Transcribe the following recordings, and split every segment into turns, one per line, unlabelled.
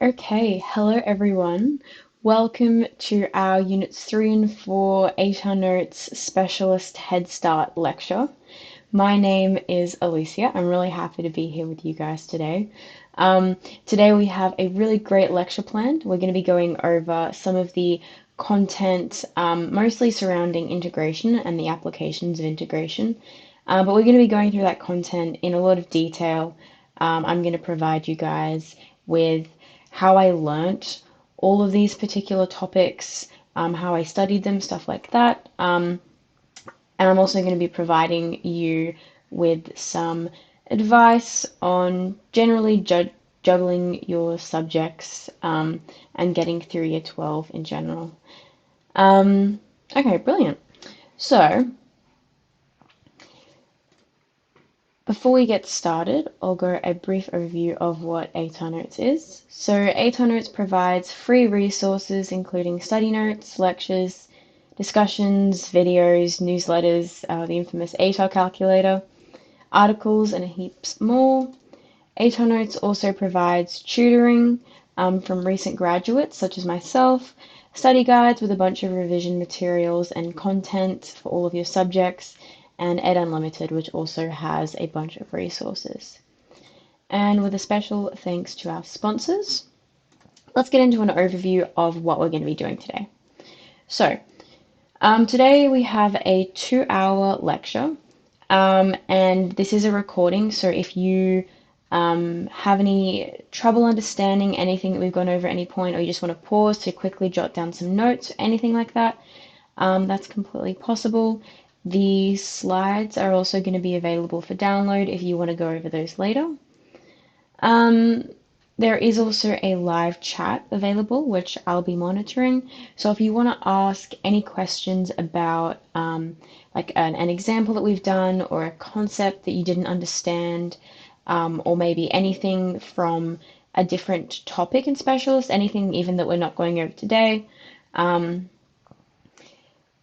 Okay, hello everyone. Welcome to our Units 3 and 4 ATAR Notes Specialist Head Start lecture. My name is Alicia. I'm really happy to be here with you guys today. Today we have a really great lecture planned. We're going to be going over some of the content, mostly surrounding integration and the applications of integration. But we're going to be going through that content in a lot of detail. I'm going to provide you guys with how I learnt all of these particular topics, how I studied them, stuff like that. And I'm also going to be providing you with some advice on generally juggling your subjects and getting through year 12 in general. Okay, brilliant. So, before we get started, I'll go a brief overview of what ATAR Notes is. So ATAR Notes provides free resources including study notes, lectures, discussions, videos, newsletters, the infamous ATAR calculator, articles, and heaps more. ATAR Notes also provides tutoring from recent graduates such as myself, study guides with a bunch of revision materials and content for all of your subjects, and Ed Unlimited, which also has a bunch of resources. And with a special thanks to our sponsors, let's get into an overview of what we're going to be doing today. So, today we have a 2-hour lecture, and this is a recording, so if you have any trouble understanding anything that we've gone over at any point, or you just want to pause to quickly jot down some notes, anything like that, that's completely possible. The slides are also going to be available for download if you want to go over those later. There is also a live chat available, which I'll be monitoring. So if you want to ask any questions about like an example that we've done or a concept that you didn't understand, or maybe anything from a different topic in specialist, anything even that we're not going over today,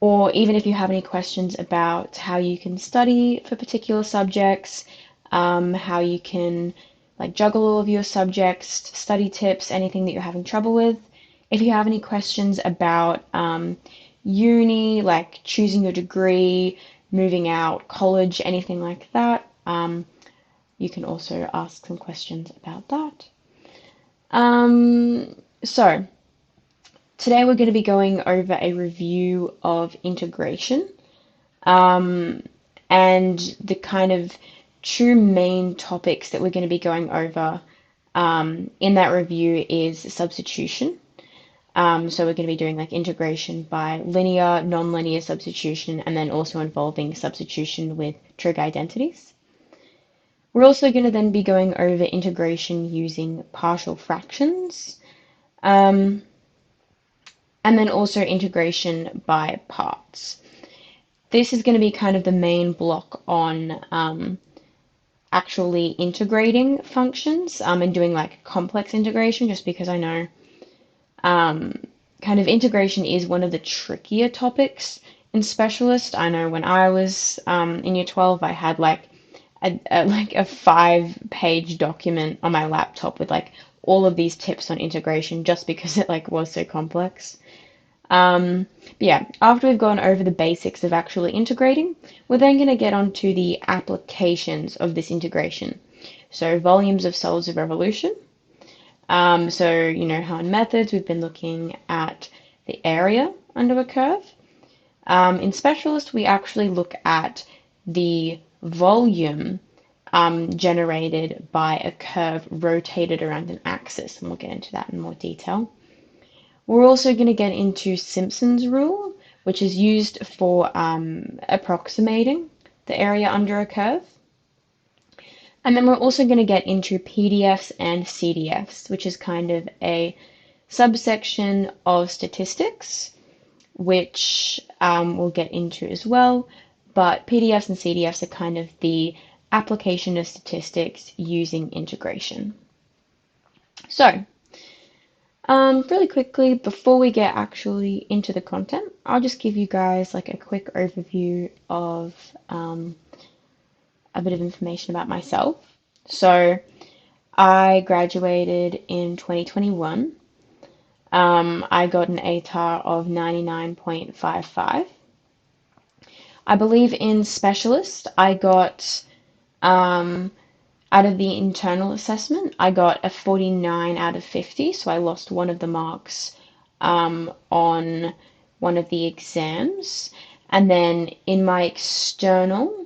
or even if you have any questions about how you can study for particular subjects, how you can like juggle all of your subjects, study tips, anything that you're having trouble with. If you have any questions about uni, like choosing your degree, moving out, college, anything like that, you can also ask some questions about that. So today we're going to be going over a review of integration, and the kind of two main topics that we're going to be going over in that review is substitution. So we're going to be doing like integration by linear, non-linear substitution, and then also involving substitution with trig identities. We're also going to then be going over integration using partial fractions, and then also integration by parts. This is going to be kind of the main block on actually integrating functions and doing like complex integration, just because I know kind of integration is one of the trickier topics in specialist. I know when I was in year 12, I had like a 5-page document on my laptop with like all of these tips on integration just because it like was so complex. But yeah, after we've gone over the basics of actually integrating, we're then going to get onto the applications of this integration. So volumes of solids of revolution. So you know how in methods we've been looking at the area under a curve. In specialist, we actually look at the volume generated by a curve rotated around an axis, and we'll get into that in more detail. We're also going to get into Simpson's rule, which is used for approximating the area under a curve. And then we're also going to get into PDFs and CDFs, which is kind of a subsection of statistics, which we'll get into as well. But PDFs and CDFs are kind of the application of statistics using integration. So, really quickly, before we get actually into the content, I'll just give you guys like a quick overview of a bit of information about myself. So, I graduated in 2021. I got an ATAR of 99.55. I believe in specialist, I got, um, out of the internal assessment, I got a 49 out of 50, so I lost one of the marks on one of the exams. And then in my external,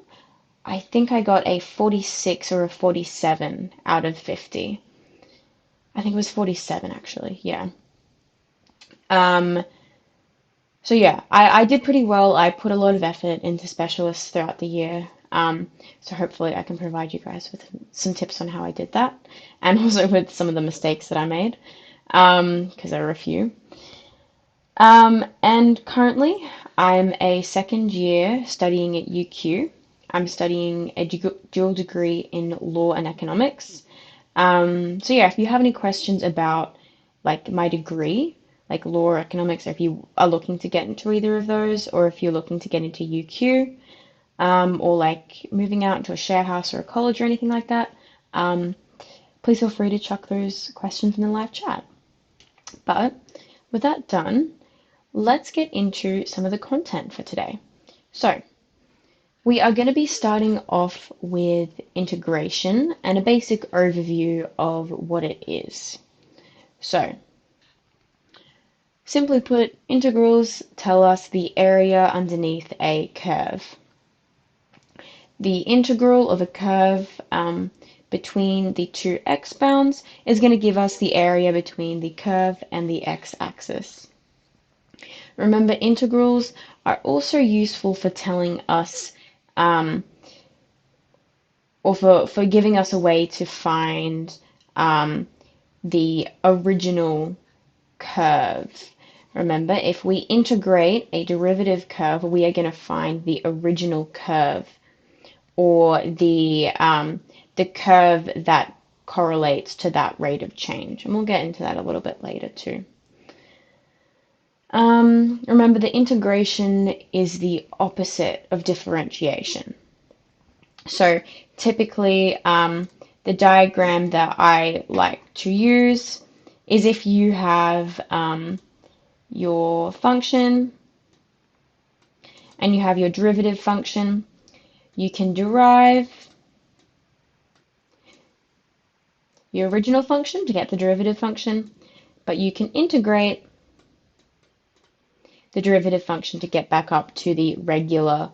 I think I got a 46 or a 47 out of 50. I think it was 47 actually, yeah. Um, so yeah, I did pretty well. I put a lot of effort into specialists throughout the year. So hopefully I can provide you guys with some tips on how I did that, and also with some of the mistakes that I made, because there were a few. And currently I'm a second year studying at UQ. I'm studying a dual degree in law and economics. So yeah, if you have any questions about like my degree, like law or economics, or if you are looking to get into either of those, or if you're looking to get into UQ, or like moving out into a share house or a college or anything like that, um, please feel free to chuck those questions in the live chat. But with that done, let's get into some of the content for today. So, we are going to be starting off with integration and a basic overview of what it is. So, simply put, integrals tell us the area underneath a curve. The integral of a curve between the two x bounds is going to give us the area between the curve and the x-axis. Remember, integrals are also useful for telling us, or for giving us a way to find the original curve. Remember, if we integrate a derivative curve, we are going to find the original curve, or the curve that correlates to that rate of change. And we'll get into that a little bit later too. Remember, the integration is the opposite of differentiation. So typically, the diagram that I like to use is if you have your function and you have your derivative function, you can derive your original function to get the derivative function, but you can integrate the derivative function to get back up to the regular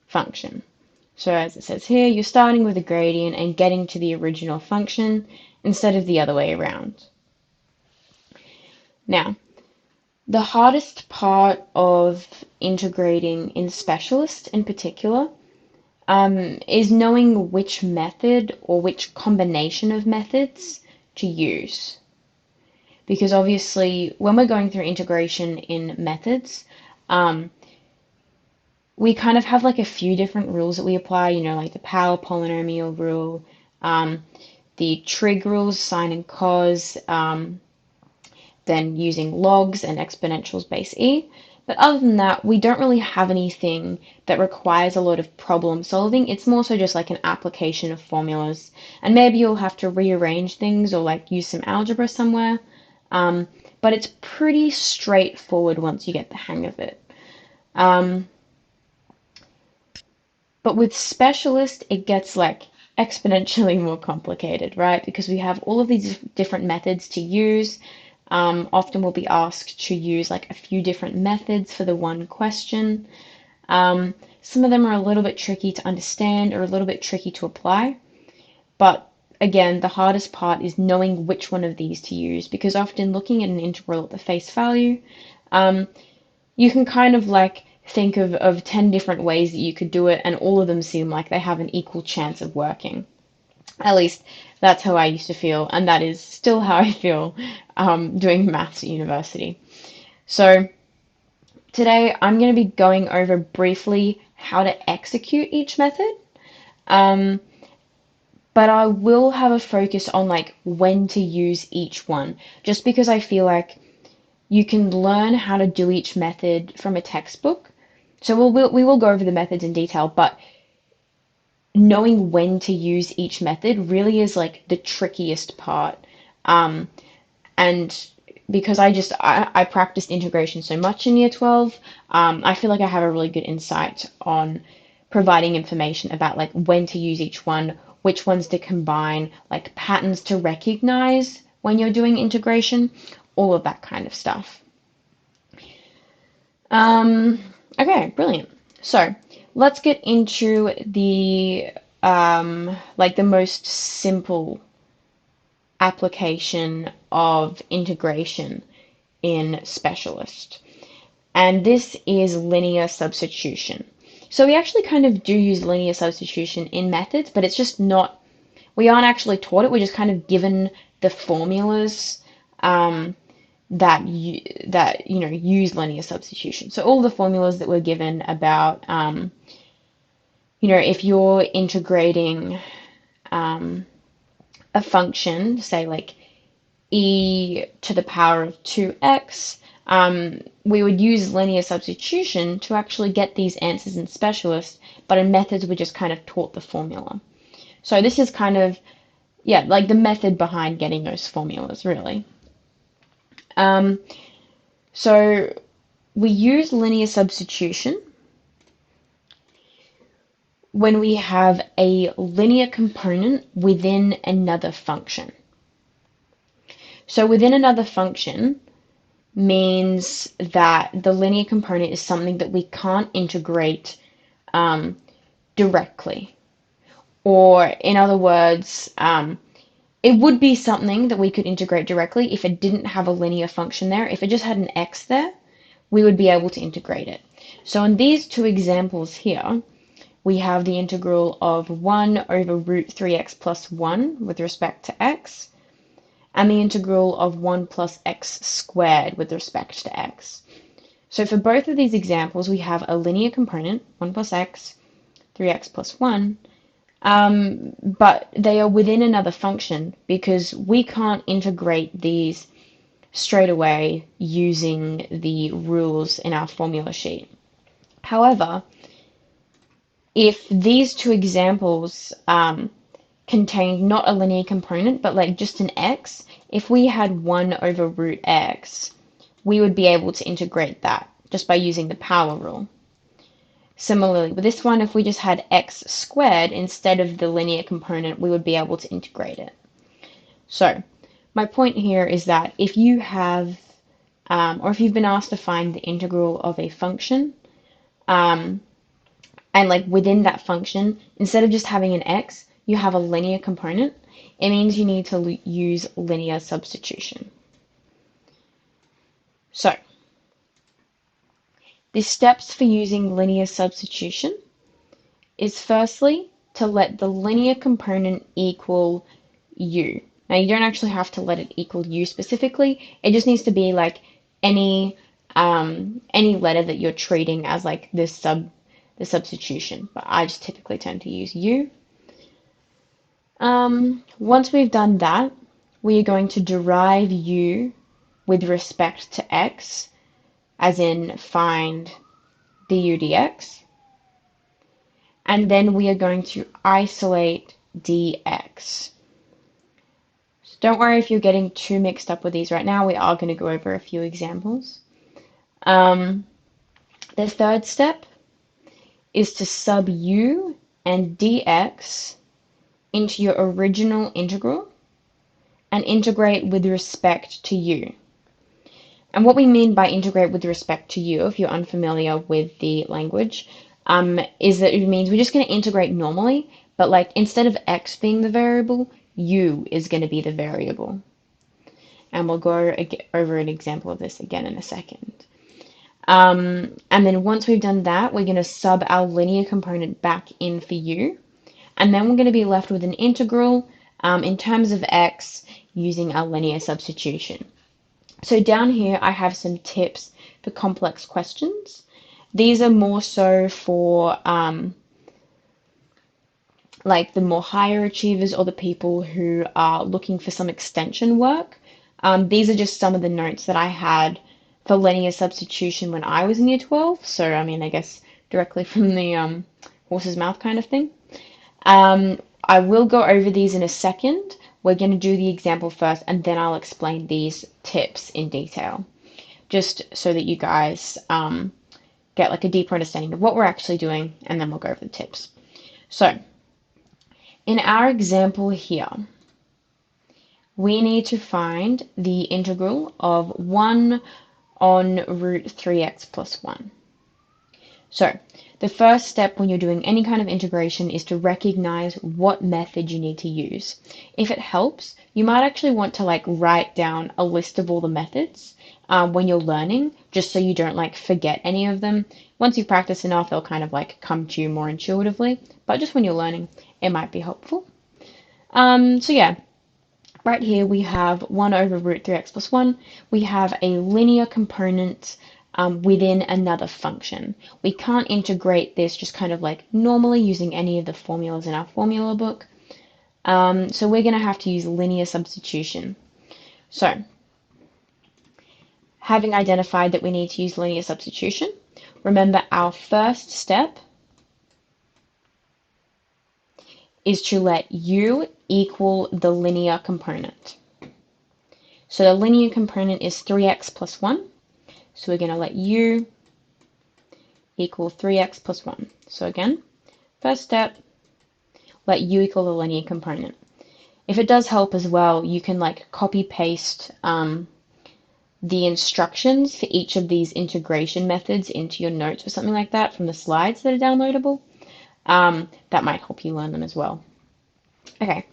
function. So as it says here, you're starting with a gradient and getting to the original function instead of the other way around. Now, the hardest part of integrating in specialist in particular is knowing which method or which combination of methods to use. Because obviously, when we're going through integration in methods, we kind of have like a few different rules that we apply, like the power polynomial rule, the trig rules, sine and cos, then using logs and exponentials base e. But other than that, we don't really have anything that requires a lot of problem solving. It's more so just like an application of formulas. And maybe you'll have to rearrange things or like use some algebra somewhere. But it's pretty straightforward once you get the hang of it. But with specialist, it gets like exponentially more complicated, right? Because we have all of these different methods to use. Often we'll be asked to use like a few different methods for the one question. Some of them are a little bit tricky to understand or a little bit tricky to apply. But again, the hardest part is knowing which one of these to use, because often looking at an integral at the face value, you can kind of like think of 10 different ways that you could do it, and all of them seem like they have an equal chance of working. At least that's how I used to feel, and that is still how I feel doing maths at university. So today I'm going to be going over briefly how to execute each method, but I will have a focus on like when to use each one, just because I feel like you can learn how to do each method from a textbook. So we will go over the methods in detail, but knowing when to use each method really is like the trickiest part. Um, and because I practiced integration so much in year 12, I feel like I have a really good insight on providing information about like when to use each one, which ones to combine, like patterns to recognize when you're doing integration, all of that kind of stuff. Um, okay, brilliant. So let's get into the like the most simple application of integration in Specialist. And this is linear substitution. So we actually kind of do use linear substitution in methods, but it's just not, we aren't actually taught it. We're just kind of given the formulas um, that use linear substitution. So all the formulas that we're given about if you're integrating um, a function, say like e to the power of 2x, we would use linear substitution to actually get these answers in Specialist, but in methods we just kind of taught the formula. So this is kind of, yeah, like the method behind getting those formulas, really. Um, so we use linear substitution when we have a linear component within another function. So within another function means that the linear component is something that we can't integrate directly. Or in other words, it would be something that we could integrate directly if it didn't have a linear function there. If it just had an x there, we would be able to integrate it. So in these two examples here, we have the integral of 1 over root 3x plus 1 with respect to x, and the integral of 1 plus x squared with respect to x. So for both of these examples, we have a linear component, 1 plus x, 3x plus 1, but they are within another function because we can't integrate these straight away using the rules in our formula sheet. However, if these two examples contained not a linear component, but like just an x, if we had 1 over root x, we would be able to integrate that just by using the power rule. Similarly, with this one, if we just had x squared instead of the linear component, we would be able to integrate it. So my point here is that if you have, or if you've been asked to find the integral of a function, and like within that function, instead of just having an x, you have a linear component, it means you need to use linear substitution. So the steps for using linear substitution is firstly to let the linear component equal u. Now you don't actually have to let it equal u specifically. It just needs to be like any letter that you're treating as like the substitution. But I just typically tend to use u. Once we've done that, we are going to derive u with respect to x, as in find du dx. And then we are going to isolate dx. So don't worry if you're getting too mixed up with these right now. We are going to go over a few examples. The third step is to sub u and dx into your original integral and integrate with respect to u. And what we mean by integrate with respect to u, if you're unfamiliar with the language, is that it means we're just going to integrate normally, but like instead of x being the variable, u is going to be the variable. And we'll go over an example of this again in a second. And then once we've done that, we're going to sub our linear component back in for u. And then we're going to be left with an integral in terms of x using our linear substitution. So down here, I have some tips for complex questions. These are more so for like the more higher achievers or the people who are looking for some extension work. These are just some of the notes that I had for linear substitution when I was in year 12. So, I mean, I guess directly from the horse's mouth kind of thing. I will go over these in a second. We're going to do the example first, and then I'll explain these tips in detail, just so that you guys get like a deeper understanding of what we're actually doing, and then we'll go over the tips. So, in our example here, we need to find the integral of 1 on root 3x plus 1. So, the first step when you're doing any kind of integration is to recognize what method you need to use. If it helps, you might actually want to like write down a list of all the methods when you're learning, just so you don't like forget any of them. Once you've practiced enough, they'll kind of like come to you more intuitively, but just when you're learning, it might be helpful. So yeah, right here we have 1 over root 3x plus 1. We have a linear component within another function. We can't integrate this just kind of like normally using any of the formulas in our formula book. So we're going to have to use linear substitution. So, having identified that we need to use linear substitution, remember our first step is to let u equal the linear component. So the linear component is 3x plus 1. So we're going to let u equal 3x plus 1. So again, first step, let u equal the linear component. If it does help as well, you can like copy paste the instructions for each of these integration methods into your notes or something like that from the slides that are downloadable. That might help you learn them as well. Okay,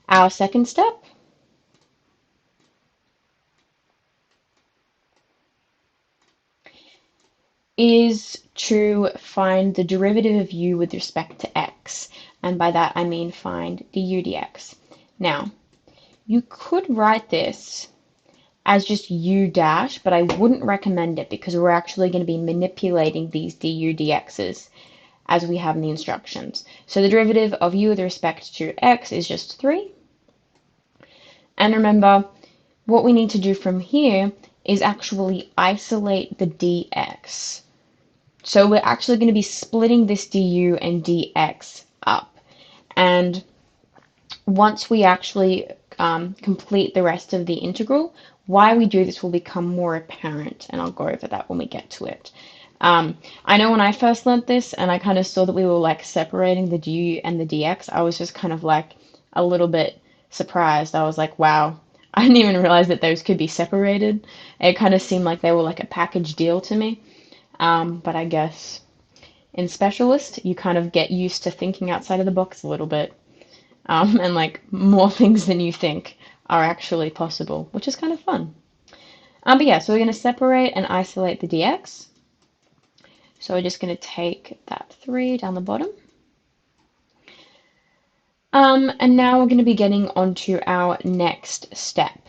our second step is to find the derivative of u with respect to x. And by that I mean find du dx. Now, you could write this as just u dash, but I wouldn't recommend it because we're actually going to be manipulating these du dx's as we have in the instructions. So the derivative of u with respect to x is just 3. And remember, what we need to do from here is actually isolate the dx. So we're actually going to be splitting this du and dx up. And once we actually complete the rest of the integral, why we do this will become more apparent, and I'll go over that when we get to it. I know when I first learned this and I kind of saw that we were like separating the du and the dx, I was just kind of like a little bit surprised. I was like, wow, I didn't even realize that those could be separated. It kind of seemed like they were like a package deal to me. But I guess in Specialist, you kind of get used to thinking outside of the box a little bit. And like more things than you think are actually possible, which is kind of fun. But yeah, so we're going to separate and isolate the dx. So we're just going to take that 3 down the bottom. And now we're going to be getting onto our next step,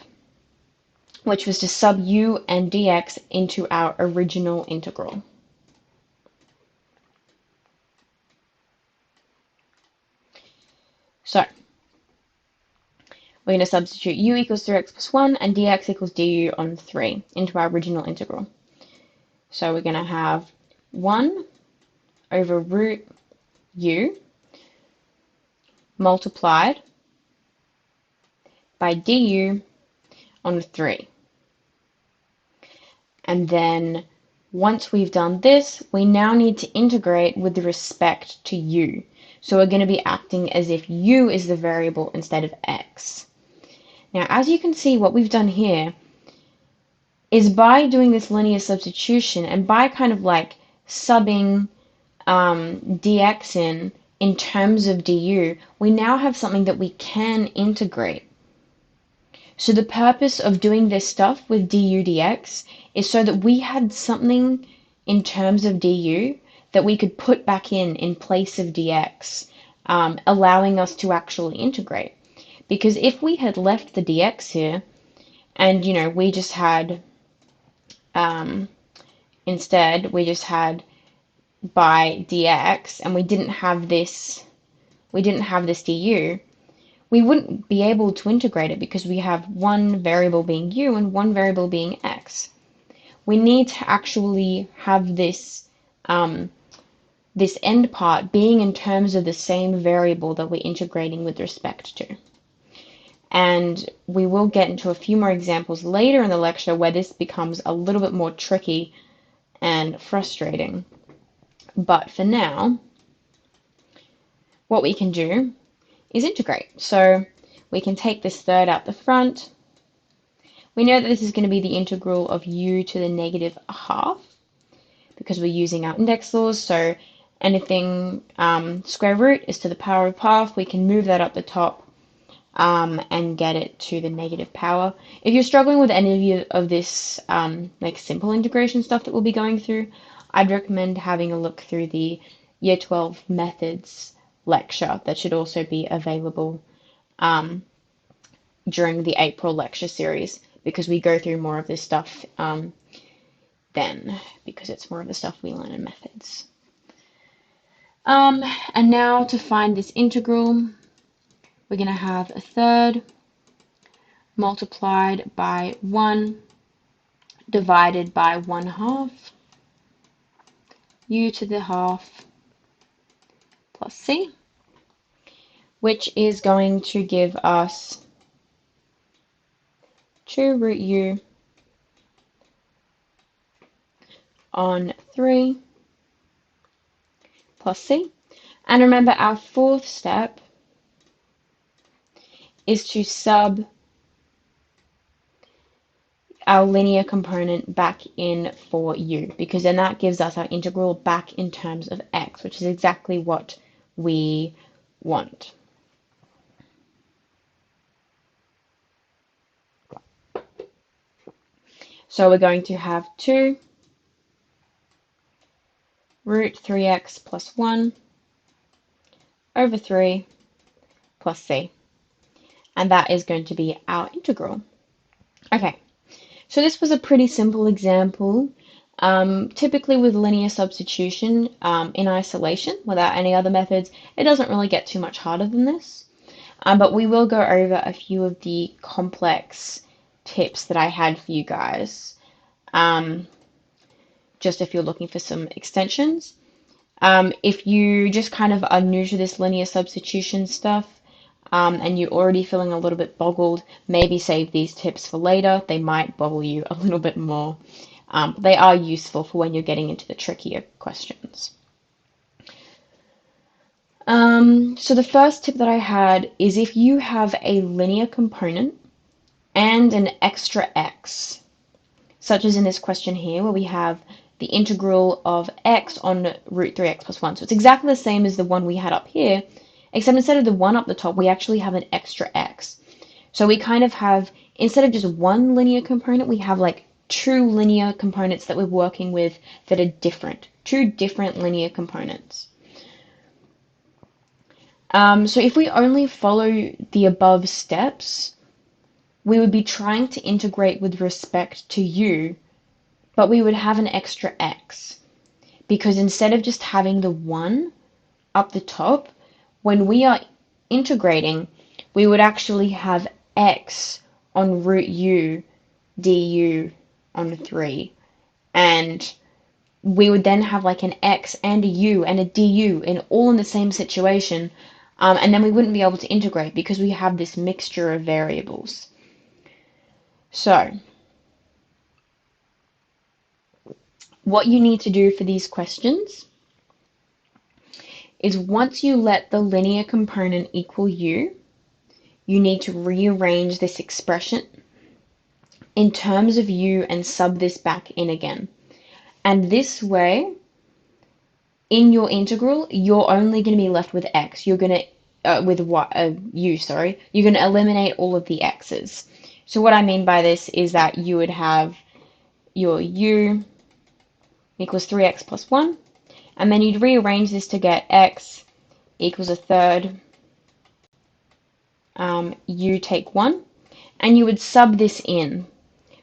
which was to sub u and dx into our original integral. So, we're going to substitute u equals 3x plus 1 and dx equals du on 3 into our original integral. So we're going to have 1 over root u multiplied by du on 3. And then once we've done this, we now need to integrate with respect to u. So we're going to be acting as if u is the variable instead of x. Now, as you can see, what we've done here is by doing this linear substitution and by kind of like subbing dx in terms of du, we now have something that we can integrate. So the purpose of doing this stuff with du dx is so that we had something in terms of du that we could put back in place of dx, allowing us to actually integrate. Because if we had left the dx here, and you know, we just had, instead, we just had by dx, and we didn't have this du, we wouldn't be able to integrate it because we have one variable being u and one variable being x. We need to actually have this this end part being in terms of the same variable that we're integrating with respect to. And we will get into a few more examples later in the lecture where this becomes a little bit more tricky and frustrating. But for now, what we can do is integrate. So we can take this third out the front. We know that this is going to be the integral of u to the negative half because we're using our index laws. So anything square root is to the power of half. We can move that up the top and get it to the negative power. If you're struggling with any of this like simple integration stuff that we'll be going through, I'd recommend having a look through the Year 12 Methods lecture that should also be available during the April lecture series, because we go through more of this stuff then, because it's more of the stuff we learn in methods. And now to find this integral, we're going to have a third multiplied by 1 divided by 1/2 u to the half plus c, which is going to give us 2 root u on 3 plus c. And remember, our fourth step is to sub our linear component back in for u, because then that gives us our integral back in terms of x, which is exactly what we want. So we're going to have 2 root 3x plus 1 over 3 plus c. And that is going to be our integral. Okay, so this was a pretty simple example. Typically with linear substitution in isolation, without any other methods, it doesn't really get too much harder than this. But we will go over a few of the complex tips that I had for you guys, just if you're looking for some extensions. If you just kind of are new to this linear substitution stuff, and you're already feeling a little bit boggled, maybe save these tips for later. They might boggle you a little bit more. They are useful for when you're getting into the trickier questions. So the first tip that I had is if you have a linear component and an extra x, such as in this question here where we have the integral of x on root 3x plus 1. So it's exactly the same as the one we had up here, except instead of the 1 up the top, we actually have an extra x. So we kind of have, instead of just one linear component, we have like 2 linear components that we're working with that are different. 2 different linear components. So if we only follow the above steps, we would be trying to integrate with respect to u, but we would have an extra x. Because instead of just having the 1 up the top, when we are integrating, we would actually have x on root u du on 3. And we would then have like an x and a u and a du all in the same situation. And then we wouldn't be able to integrate because we have this mixture of variables. So, what you need to do for these questions is once you let the linear component equal u, you need to rearrange this expression in terms of u and sub this back in again. And this way, in your integral, you're only going to be left with x. You're going to, with what, u, sorry. You're going to eliminate all of the x's. So what I mean by this is that you would have your u equals 3x plus 1, and then you'd rearrange this to get x equals a third, u take 1, and you would sub this in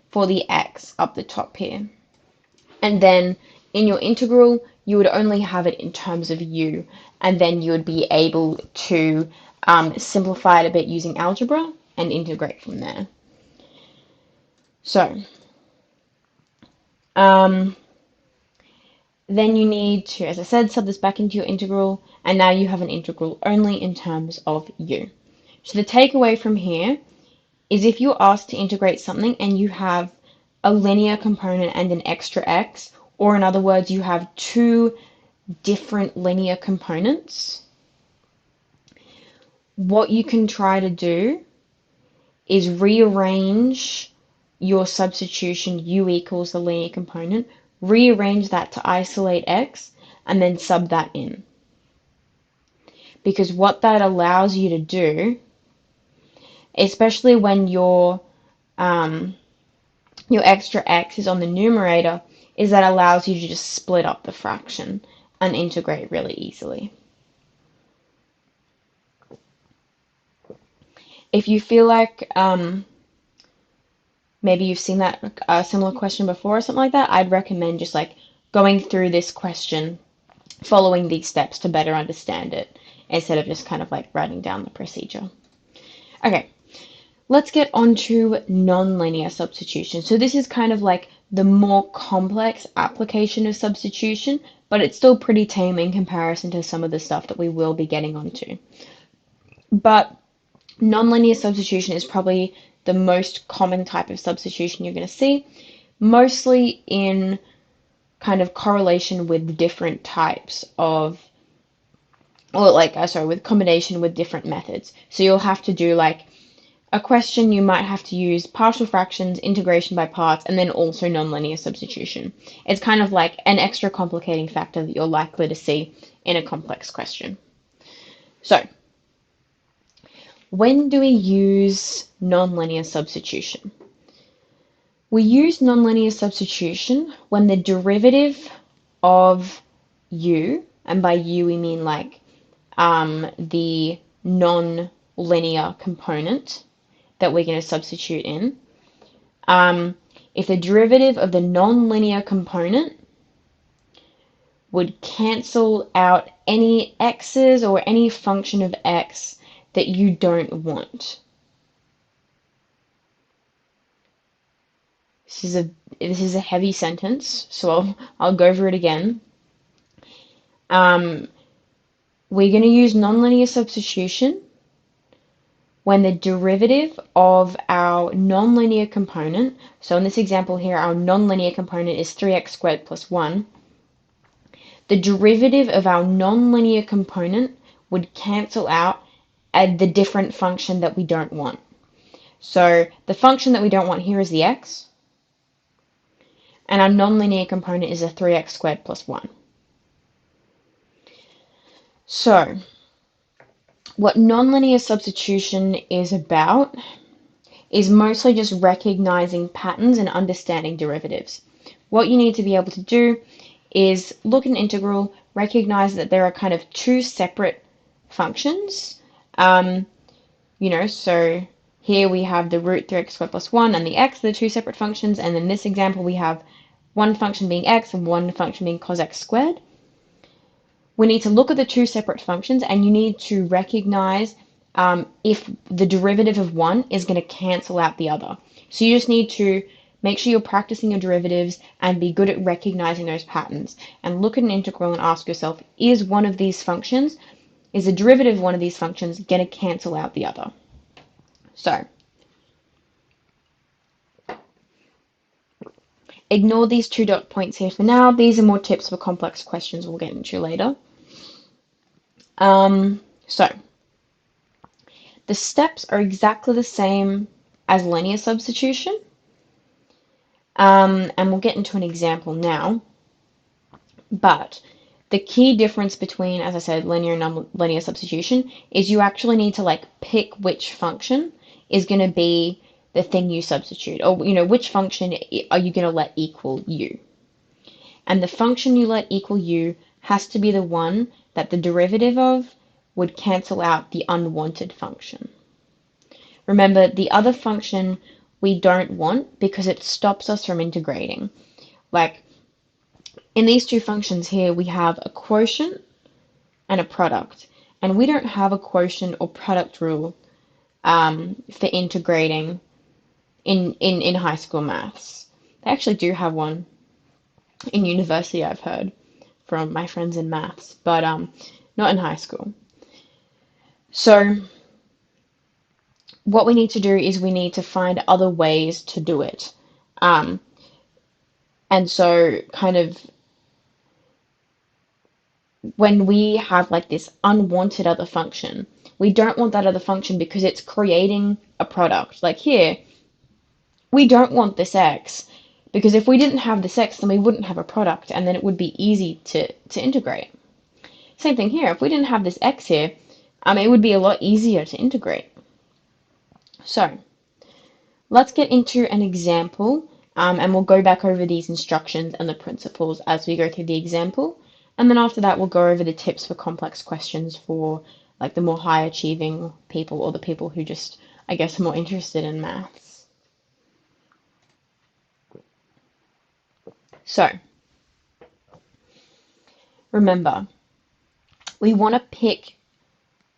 for the x up the top here. And then in your integral, you would only have it in terms of u, and then you would be able to simplify it a bit using algebra and integrate from there. So, then you need to, as I said, sub this back into your integral, and now you have an integral only in terms of u. So the takeaway from here is if you're asked to integrate something and you have a linear component and an extra x, or in other words, you have two different linear components, what you can try to do is rearrange your substitution u equals the linear component, rearrange that to isolate x, and then sub that in. Because what that allows you to do, especially when your extra x is on the numerator, is that allows you to just split up the fraction and integrate really easily. If you feel like maybe you've seen that similar question before or something like that, I'd recommend just like going through this question, following these steps to better understand it, instead of just kind of like writing down the procedure. Okay, let's get on to nonlinear substitution. So this is kind of like the more complex application of substitution, but it's still pretty tame in comparison to some of the stuff that we will be getting onto. But nonlinear substitution is probably the most common type of substitution you're going to see, mostly in kind of correlation with different types of, or like, with combination with different methods. So you'll have to do like a question, you might have to use partial fractions, integration by parts, and then also nonlinear substitution. It's kind of like an extra complicating factor that you're likely to see in a complex question. So, when do we use nonlinear substitution? We use nonlinear substitution when the derivative of u, and by u we mean like the non-linear component that we're going to substitute in. If the derivative of the non-linear component would cancel out any x's or any function of x that you don't want. This is a heavy sentence, so I'll go over it again. We're going to use nonlinear substitution when the derivative of our nonlinear component, so in this example here, our nonlinear component is 3x squared plus 1, the derivative of our nonlinear component would cancel out the different function that we don't want. So the function that we don't want here is the x, and our nonlinear component is a 3x squared plus 1. So what nonlinear substitution is about is mostly just recognizing patterns and understanding derivatives. What you need to be able to do is look at an integral, recognize that there are kind of two separate functions. So here we have the root 3x squared plus 1 and the x, the two separate functions, and in this example we have one function being x and one function being cos x squared. We need to look at the two separate functions, and you need to recognize if the derivative of one is going to cancel out the other. So you just need to make sure you're practicing your derivatives and be good at recognizing those patterns. And look at an integral and ask yourself, is one of these functions, is the derivative of one of these functions going to cancel out the other? So, ignore these two dot points here for now. These are more tips for complex questions we'll get into later. So, the steps are exactly the same as linear substitution. And we'll get into an example now. But the key difference between, as I said, linear and non-linear substitution is you actually need to like pick which function is going to be the thing you substitute, or which function are you going to let equal u. And the function you let equal u has to be the one that the derivative of would cancel out the unwanted function. Remember, the other function we don't want because it stops us from integrating. Like, in these two functions here, we have a quotient and a product. And we don't have a quotient or product rule for integrating in high school maths. They actually do have one in university, I've heard. from my friends in maths, but not in high school. So what we need to do is we need to find other ways to do it. Um, and so kind of when we have like this unwanted other function, we don't want that other function because it's creating a product. Like here, we don't want this x because if we didn't have this x, then we wouldn't have a product, and then it would be easy to integrate. Same thing here. If we didn't have this x here, it would be a lot easier to integrate. So let's get into an example, and we'll go back over these instructions and the principles as we go through the example. And then after that, we'll go over the tips for complex questions for like the more high achieving people, or the people who just, I guess, are more interested in maths. So remember, we want to pick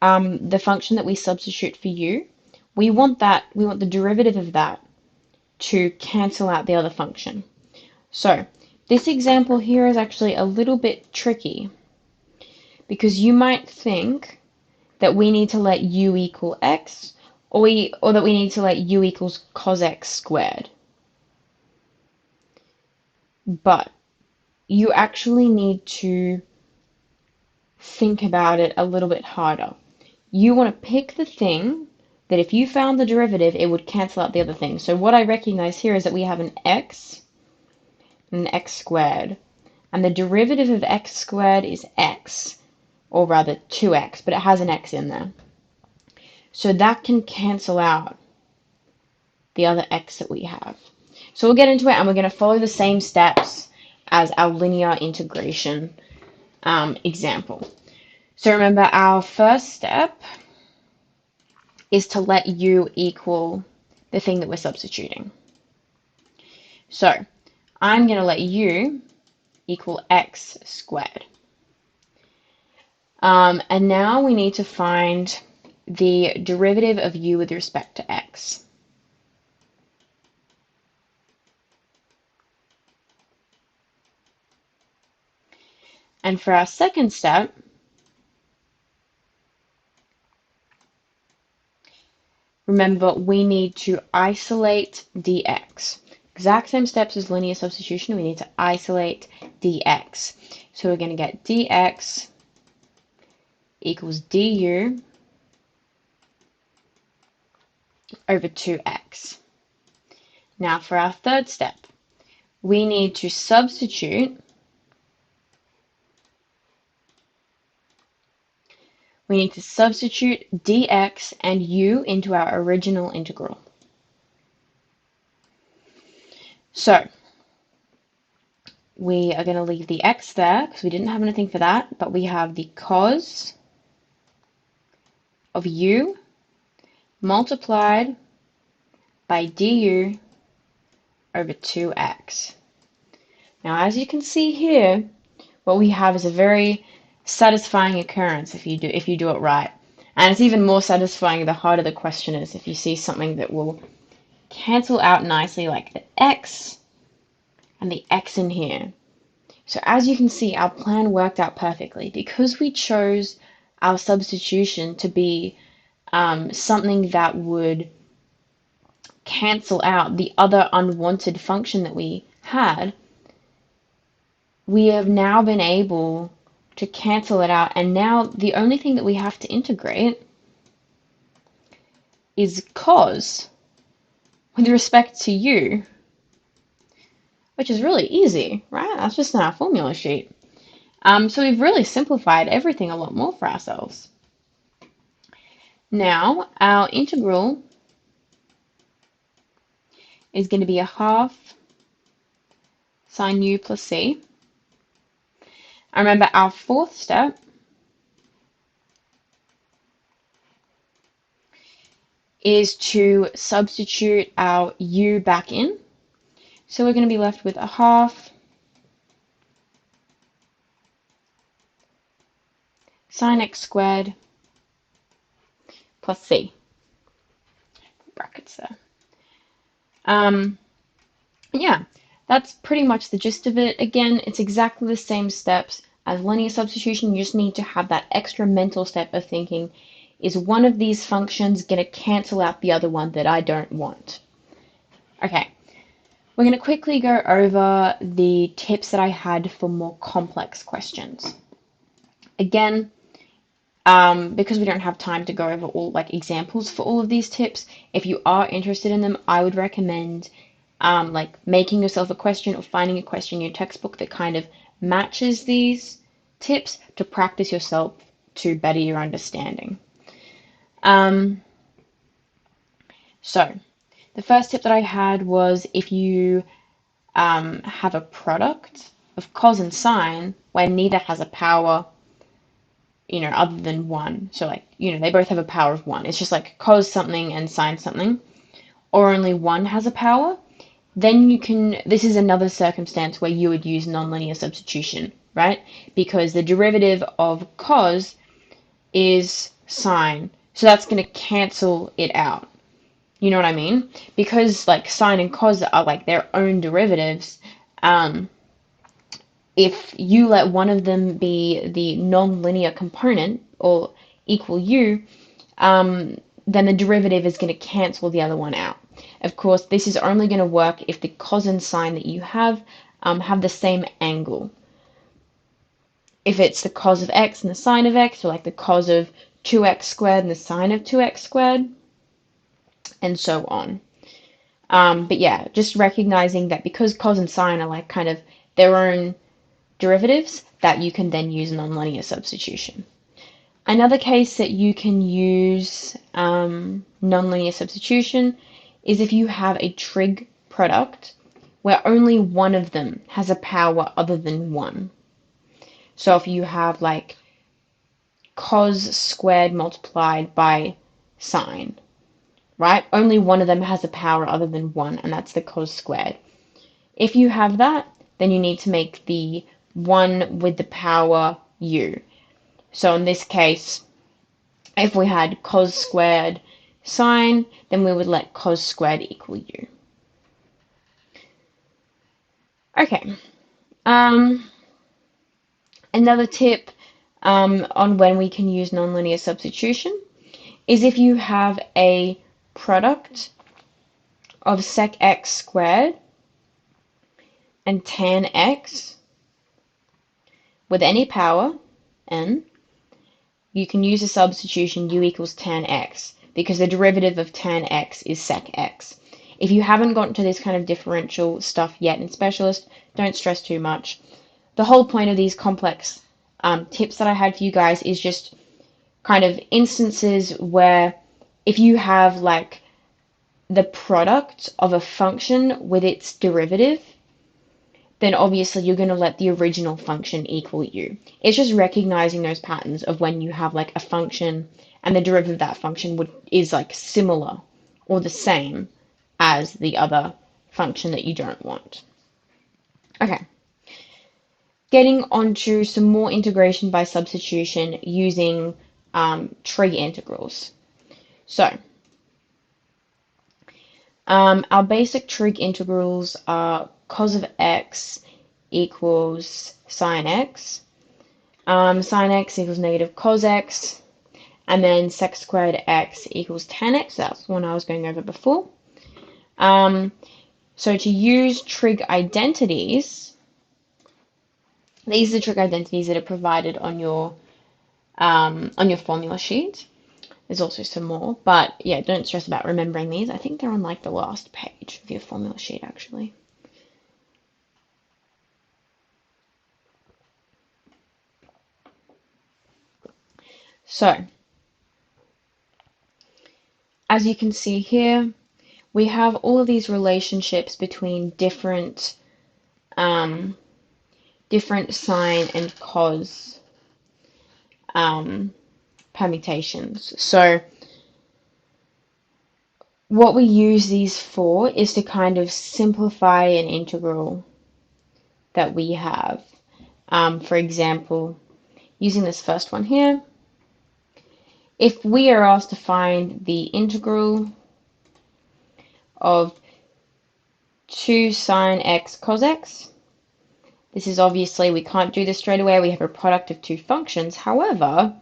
the function that we substitute for u. We want the derivative of that to cancel out the other function. So this example here is actually a little bit tricky because you might think that we need to let u equal x, or that we need to let u equals cos x squared. But you actually need to think about it a little bit harder. You want to pick the thing that if you found the derivative, it would cancel out the other thing. So what I recognize here is that we have an x and an x squared. And the derivative of x squared is x, or rather 2x, but it has an x in there. So that can cancel out the other x that we have. So we'll get into it, and we're going to follow the same steps as our linear integration example. So remember, our first step is to let u equal the thing that we're substituting. So I'm going to let u equal x squared. And now we need to find the derivative of u with respect to x. And for our second step, remember, we need to isolate dx. Exact same steps as linear substitution, we need to isolate dx. So we're going to get dx equals du over 2x. Now for our third step, we need to substitute dx and u into our original integral. So we are going to leave the x there because we didn't have anything for that, but we have the cos of u multiplied by du over 2x. Now, as you can see here, what we have is a very satisfying occurrence if you do it right. And it's even more satisfying the harder the question is, if you see something that will cancel out nicely, like the x and the x in here. So as you can see, our plan worked out perfectly because we chose our substitution to be something that would cancel out the other unwanted function that we had. We have now been able to cancel it out, and now the only thing that we have to integrate is cos with respect to u, which is really easy, right? That's just in our formula sheet. So we've really simplified everything a lot more for ourselves. Now, our integral is going to be a half sine u plus c. And remember, our fourth step is to substitute our u back in. So we're going to be left with a half sine x squared plus c. Brackets there. Yeah, that's pretty much the gist of it. Again, it's exactly the same steps as linear substitution. You just need to have that extra mental step of thinking, is one of these functions going to cancel out the other one that I don't want? Okay, we're going to quickly go over the tips that I had for more complex questions. Again, because we don't have time to go over all like examples for all of these tips, if you are interested in them, I would recommend like making yourself a question or finding a question in your textbook that kind of matches these tips to practice yourself to better your understanding. So the first tip that I had was, if you have a product of cos and sine where neither has a power, other than 1. So like, they both have a power of 1. It's just like cos something and sine something, or only one has a power, then this is another circumstance where you would use nonlinear substitution, right? Because the derivative of cos is sine. So that's going to cancel it out. You know what I mean? Because like sine and cos are like their own derivatives, if you let one of them be the nonlinear component or equal u, then the derivative is going to cancel the other one out. Of course, this is only going to work if the cos and sine that you have the same angle. If it's the cos of x and the sine of x, or like the cos of 2x squared and the sine of 2x squared, and so on. But yeah, just recognizing that because cos and sine are like kind of their own derivatives, that you can then use nonlinear substitution. Another case that you can use nonlinear substitution is if you have a trig product where only one of them has a power other than 1. So if you have like cos squared multiplied by sine, right? Only one of them has a power other than 1, and that's the cos squared. If you have that, then you need to make the one with the power u. So in this case, if we had cos squared sine, then we would let cos squared equal u. Okay. Another tip on when we can use nonlinear substitution is if you have a product of sec x squared and tan x with any power, n, you can use a substitution u equals tan x, because the derivative of tan x is sec x. If you haven't gotten to this kind of differential stuff yet in Specialist, don't stress too much. The whole point of these complex tips that I had for you guys is just kind of instances where if you have like the product of a function with its derivative, then obviously you're going to let the original function equal u. It's just recognizing those patterns of when you have like a function and the derivative of that function is like similar or the same as the other function that you don't want. Okay. Getting onto some more integration by substitution using trig integrals. So, our basic trig integrals are cos of x equals sine x, sine x equals negative cos x, and then sec squared x equals tan x. That's the one I was going over before. So to use trig identities, these are the trig identities that are provided on your formula sheet. There's also some more, but yeah, don't stress about remembering these. I think they're on like the last page of your formula sheet, actually. So, as you can see here, we have all of these relationships between different sine and cos permutations. So what we use these for is to kind of simplify an integral that we have. For example, using this first one here, if we are asked to find the integral of 2 sine x cos x, This is obviously, we can't do this straight away. We have a product of two functions. However,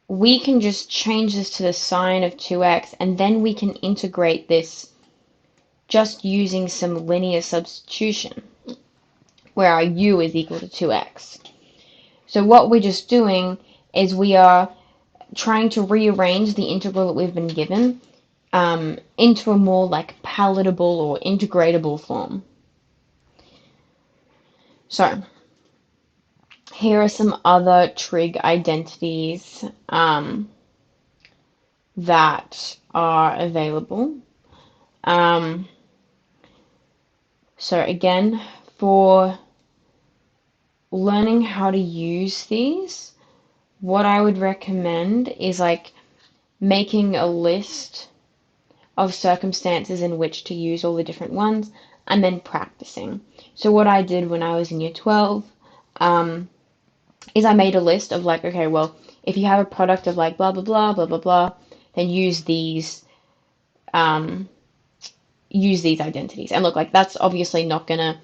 we can just change this to the sine of 2x, and then we can integrate this just using some linear substitution, where our u is equal to 2x. So what we're just doing is we are trying to rearrange the integral that we've been given into a more like palatable or integratable form. So here are some other trig identities that are available. So again, for learning how to use these, what I would recommend is like making a list of circumstances in which to use all the different ones and then practicing. So what I did when I was in year 12 is I made a list of like, okay, well, if you have a product of like blah, blah, blah, blah, blah, blah, then use these identities. And look, like that's obviously not gonna,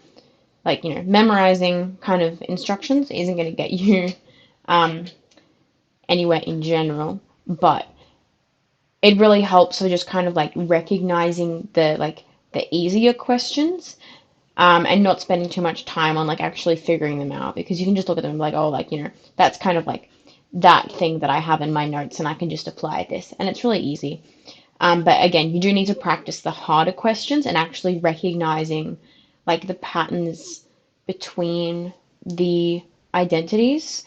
like, you know, memorizing kind of instructions isn't gonna get you anywhere in general, but it really helps for just kind of like recognizing the easier questions and not spending too much time on like actually figuring them out, because you can just look at them like, oh, like, you know, that's kind of like that thing that I have in my notes and I can just apply this, and it's really easy. But again, you do need to practice the harder questions and actually recognizing like the patterns between the identities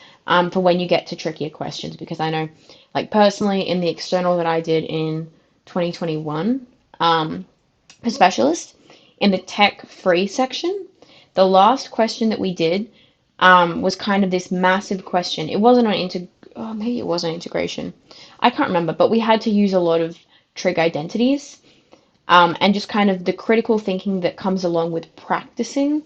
for when you get to trickier questions, because I know, like personally, in the external that I did in 2021 for specialists, in the tech free section, the last question that we did was kind of this massive question. It wasn't on maybe it was on integration. I can't remember, but we had to use a lot of trig identities and just kind of the critical thinking that comes along with practicing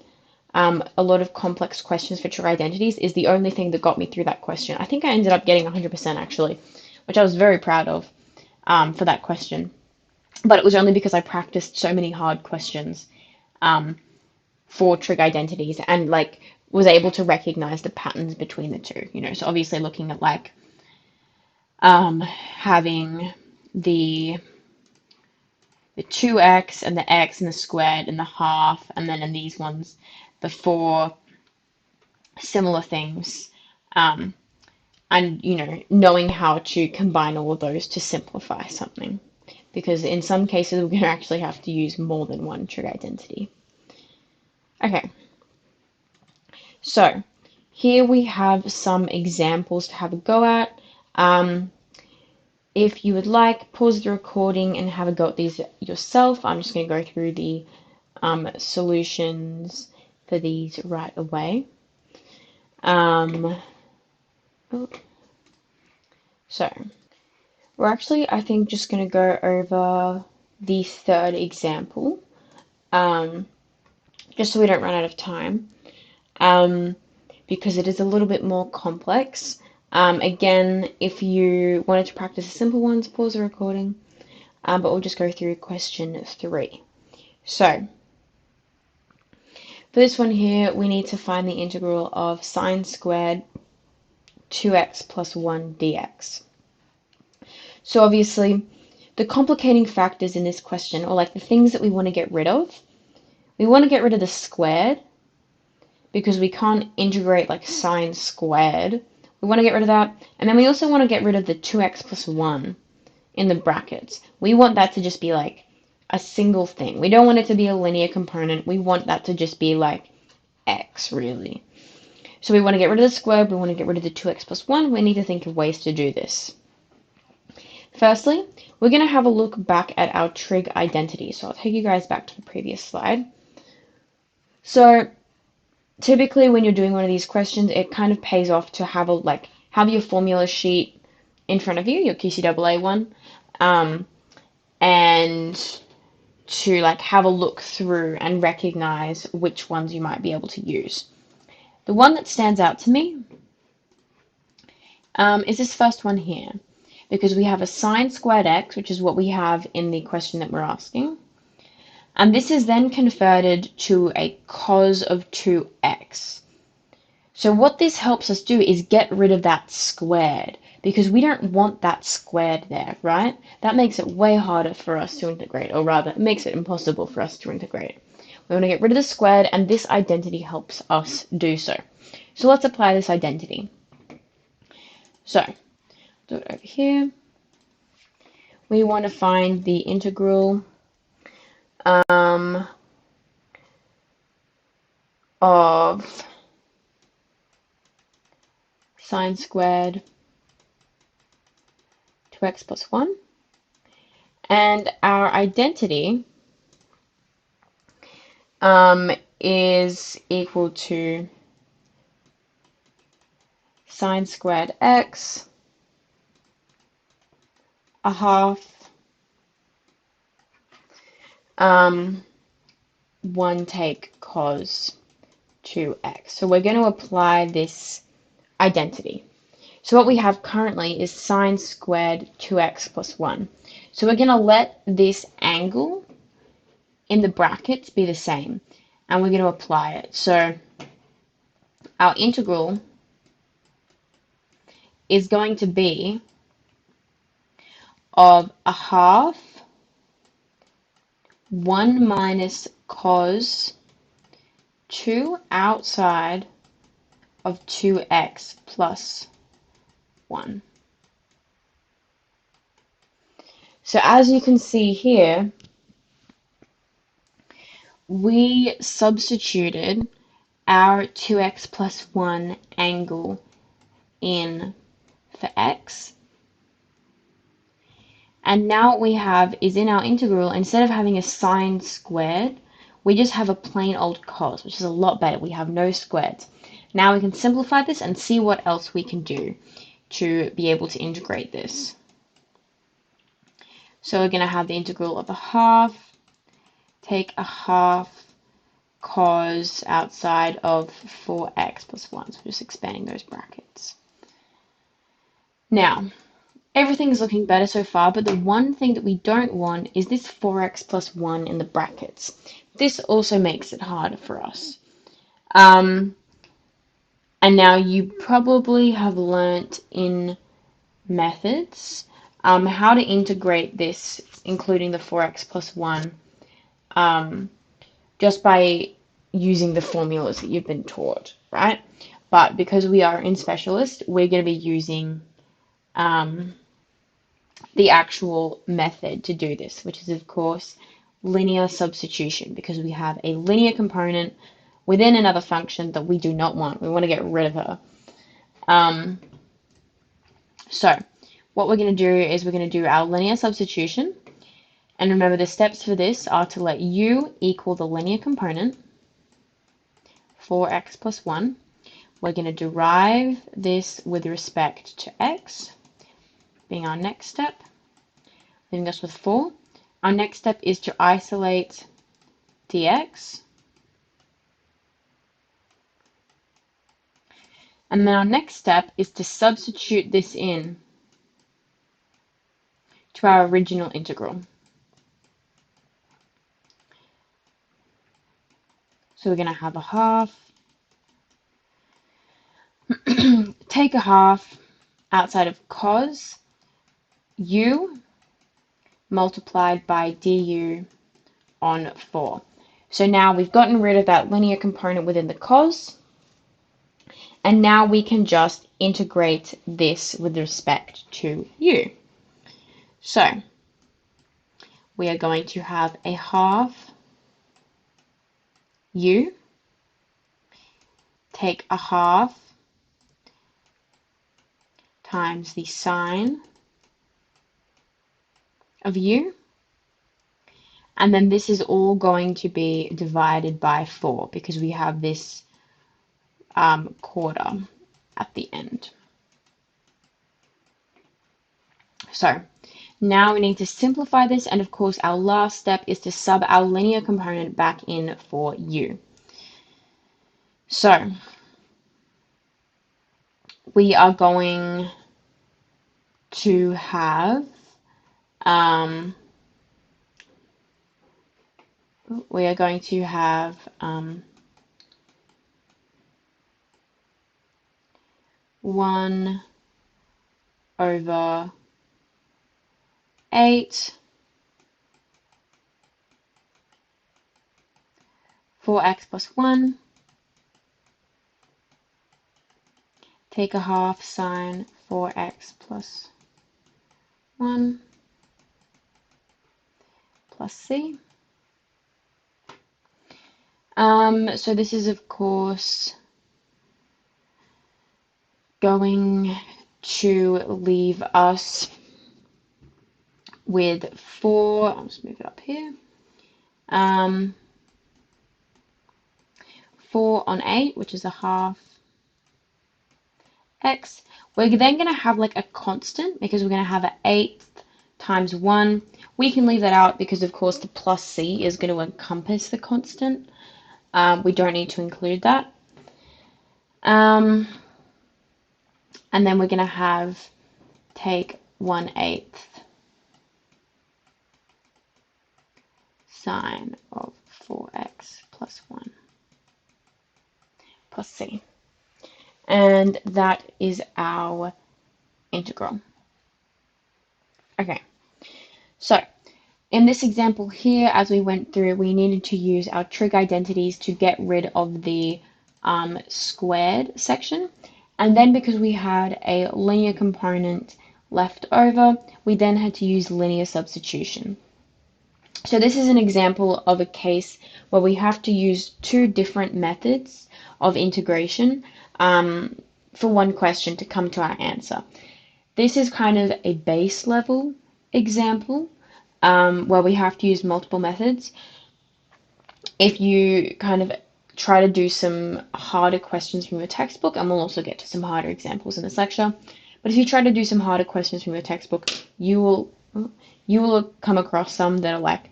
a lot of complex questions for trig identities is the only thing that got me through that question. I think I ended up getting 100% actually, which I was very proud of for that question. But it was only because I practiced so many hard questions for trig identities and like was able to recognize the patterns between the two, you know. So obviously looking at like having the 2x and the x and the squared and the half, and then in these ones the 4 similar things, and you know, knowing how to combine all of those to simplify something, because in some cases we're going to actually have to use more than one trig identity. Okay, so here we have some examples to have a go at. If you would like, pause the recording and have a go at these yourself. I'm just going to go through the solutions for these right away. So we're actually, I think, just going to go over the third example, just so we don't run out of time, because it is a little bit more complex. Again, if you wanted to practice the simple ones, pause the recording, but we'll just go through question 3. So for this one here, we need to find the integral of sine squared 2x plus 1 dx. So obviously, the complicating factors in this question, or like the things that we want to get rid of, we want to get rid of the squared, because we can't integrate like sine squared. We want to get rid of that. And then we also want to get rid of the 2x plus 1 in the brackets. We want that to just be like a single thing. We don't want it to be a linear component. We want that to just be like x, really. So we want to get rid of the squared. We want to get rid of the 2x plus 1. We need to think of ways to do this. Firstly, we're going to have a look back at our trig identity. So I'll take you guys back to the previous slide. So typically when you're doing one of these questions, it kind of pays off to have have your formula sheet in front of you, your QCEE one, and to like have a look through and recognize which ones you might be able to use. The one that stands out to me is this first one here, because we have a sine squared x, which is what we have in the question that we're asking, And this is then converted to a cos of 2x. So what this helps us do is get rid of that squared, because we don't want that squared there, right? That makes it way harder for us to integrate, or rather, it makes it impossible for us to integrate. We want to get rid of the squared, and this identity helps us do so. So let's apply this identity. So, do it over here. We want to find the integral of sine squared 2x plus 1. And our identity is equal to sine squared x, a half, 1 take cos 2x. So we're going to apply this identity. So what we have currently is sine squared 2x plus 1. So we're going to let this angle in the brackets be the same, and we're going to apply it. So our integral is going to be of a half 1 minus cos 2 outside of 2x plus 1. So as you can see here, we substituted our 2x plus 1 angle in for x. And now what we have is in our integral, instead of having a sine squared, we just have a plain old cos, which is a lot better. We have no squares. Now we can simplify this and see what else we can do to be able to integrate this. So we're going to have the integral of a half, take a half cos outside of 4x plus 1. So just expanding those brackets. Now, everything's looking better so far, but the one thing that we don't want is this 4x plus 1 in the brackets. This also makes it harder for us. And now you probably have learnt in methods how to integrate this, including the 4x plus 1, just by using the formulas that you've been taught, right? But because we are in specialist, we're going to be using the actual method to do this, which is, of course, linear substitution, because we have a linear component within another function that we do not want. We want to get rid of her. So what we're going to do is we're going to do our linear substitution. And remember, the steps for this are to let u equal the linear component, 4x plus 1. We're going to derive this with respect to x, being our next step, leaving us with 4. Our next step is to isolate dx. And then our next step is to substitute this in to our original integral. So we're going to have a half, take a half outside of cos u multiplied by du on 4. So now we've gotten rid of that linear component within the cos, and now we can just integrate this with respect to u. So we are going to have a half u, take a half times the sine of u, and then this is all going to be divided by 4 because we have this quarter at the end. So now we need to simplify this, and of course our last step is to sub our linear component back in for u. So we are going to have we are going to have 1 over 8 4x plus 1, take a half sine 4x plus 1 plus c. So this is, of course, going to leave us with 4, I'll just move it up here, 4 on 8, which is a half x. We're then going to have like a constant because we're going to have an 8 times 1. We can leave that out because, of course, the plus c is going to encompass the constant. We don't need to include that. And then we're going to have take 1/8 sine of 4x plus 1 plus c. And that is our integral. Okay, so in this example here, as we went through, we needed to use our trig identities to get rid of the squared section. And then because we had a linear component left over, we then had to use linear substitution. So this is an example of a case where we have to use two different methods of integration for one question to come to our answer. This is kind of a base level example where we have to use multiple methods. If you kind of try to do some harder questions from your textbook, and we'll also get to some harder examples in this lecture, but if you try to do some harder questions from your textbook, you will come across some that are like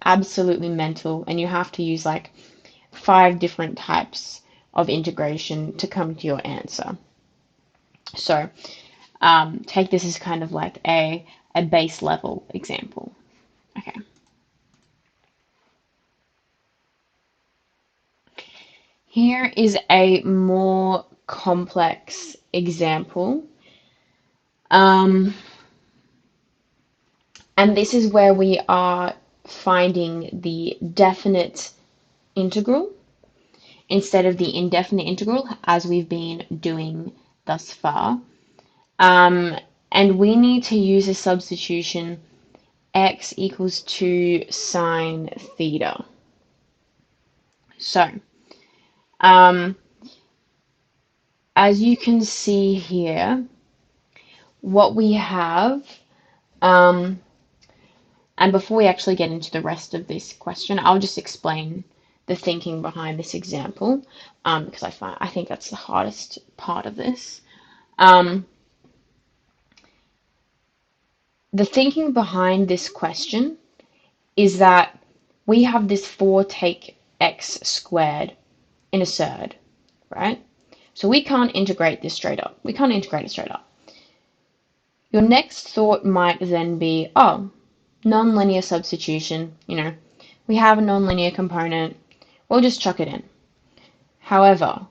absolutely mental, and you have to use like 5 different types of integration to come to your answer. So take this as kind of like a base level example. Okay. Here is a more complex example. And this is where we are finding the definite integral instead of the indefinite integral as we've been doing thus far. And we need to use a substitution x equals 2 sine theta. So, as you can see here, what we have, and before we actually get into the rest of this question, I'll just explain the thinking behind this example, because I think that's the hardest part of this. The thinking behind this question is that we have this 4 take x squared in a surd, right? So we can't integrate this straight up. We can't integrate it straight up. Your next thought might then be, oh, nonlinear substitution, we have a nonlinear component, we'll just chuck it in. However,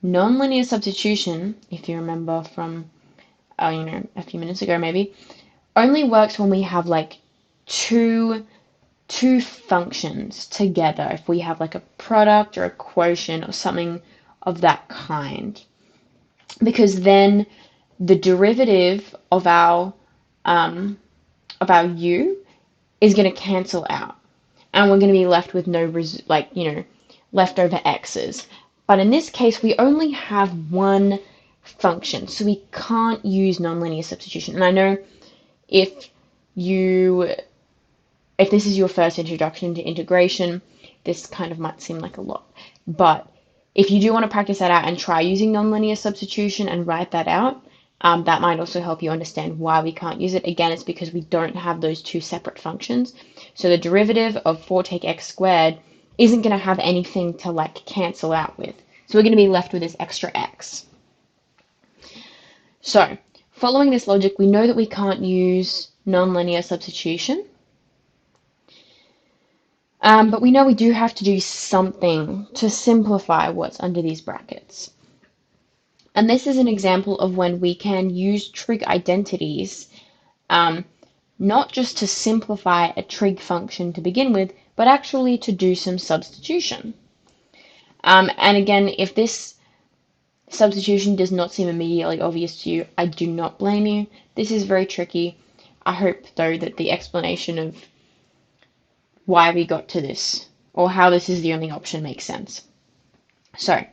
nonlinear substitution, if you remember from, a few minutes ago maybe, only works when we have like two functions together. If we have like a product or a quotient or something of that kind, because then the derivative of our u is going to cancel out, and we're going to be left with no leftover x's. But in this case, we only have one function, so we can't use nonlinear substitution. And I know if this is your first introduction to integration, this kind of might seem like a lot. But if you do want to practice that out and try using nonlinear substitution and write that out, that might also help you understand why we can't use it. Again, it's because we don't have those two separate functions. So the derivative of 4 take x squared isn't going to have anything to like cancel out with. So we're going to be left with this extra x. So following this logic, we know that we can't use nonlinear substitution. But we know we do have to do something to simplify what's under these brackets. And this is an example of when we can use trig identities, um, not just to simplify a trig function to begin with, but actually to do some substitution. And again, if this substitution does not seem immediately obvious to you, I do not blame you. This is very tricky. I hope, though, that the explanation of why we got to this, or how this is the only option, makes sense. So,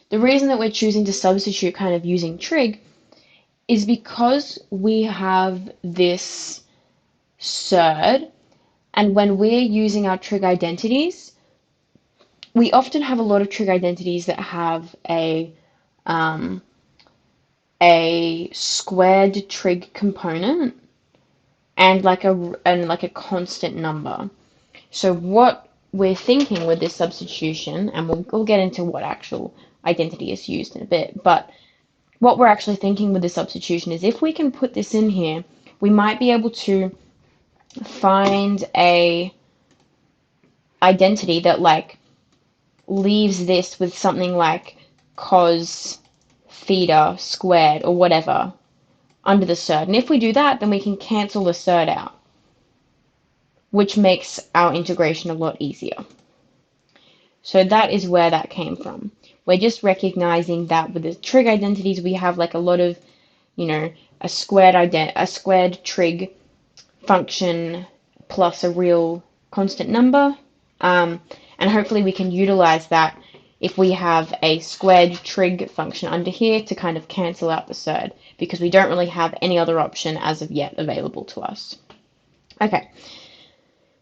the reason that we're choosing to substitute kind of using trig is because we have this surd, and when we're using our trig identities, we often have a lot of trig identities that have a squared trig component and like a constant number. So what we're thinking with this substitution, and we'll get into what actual identity is used in a bit, but what we're actually thinking with this substitution is if we can put this in here, we might be able to find a identity that like leaves this with something like cos theta squared or whatever under the surd. And if we do that, then we can cancel the surd out, which makes our integration a lot easier. So that is where that came from. We're just recognizing that with the trig identities, we have like a lot of, a squared trig function plus a real constant number. And hopefully we can utilize that if we have a squared trig function under here to kind of cancel out the surd, because we don't really have any other option as of yet available to us. Okay,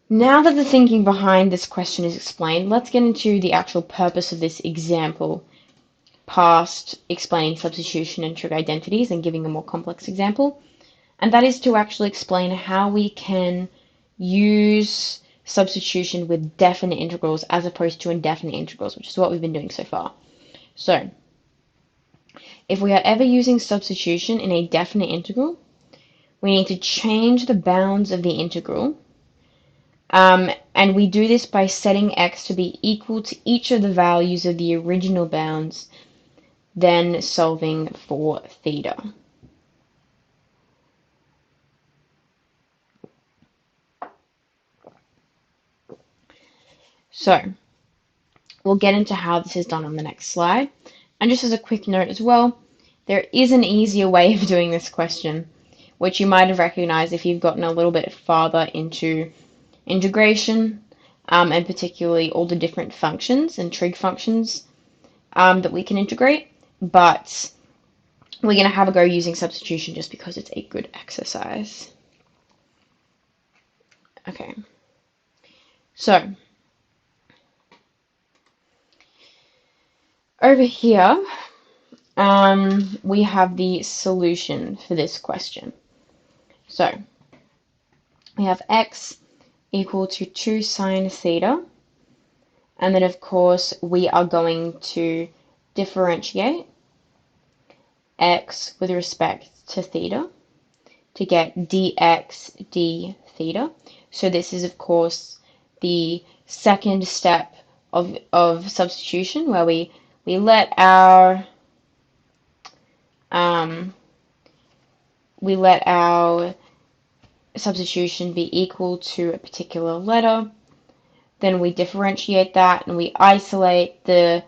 now that the thinking behind this question is explained, let's get into the actual purpose of this example, past explaining substitution and trig identities and giving a more complex example, and that is to actually explain how we can use substitution with definite integrals as opposed to indefinite integrals, which is what we've been doing so far. So, if we are ever using substitution in a definite integral, we need to change the bounds of the integral, and we do this by setting x to be equal to each of the values of the original bounds, then solving for theta. So, we'll get into how this is done on the next slide. And just as a quick note as well, there is an easier way of doing this question, which you might have recognized if you've gotten a little bit farther into integration, and particularly all the different functions and trig functions that we can integrate. But we're going to have a go using substitution just because it's a good exercise. Okay, so over here, we have the solution for this question. So we have x equal to 2 sine theta, and then of course we are going to differentiate x with respect to theta to get dx d theta. So this is of course the second step of substitution, where we let our substitution be equal to a particular letter. Then we differentiate that and we isolate the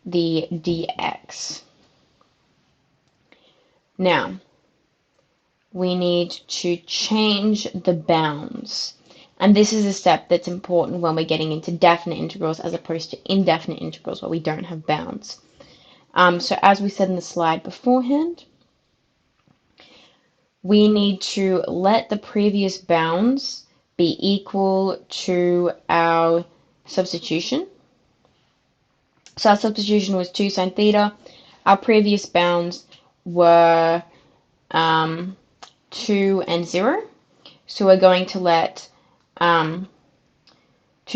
dx. Now, we need to change the bounds. And this is a step that's important when we're getting into definite integrals as opposed to indefinite integrals where we don't have bounds. So as we said in the slide beforehand, we need to let the previous bounds be equal to our substitution. So our substitution was 2 sine theta. Our previous bounds were 2 and 0. So we're going to let 2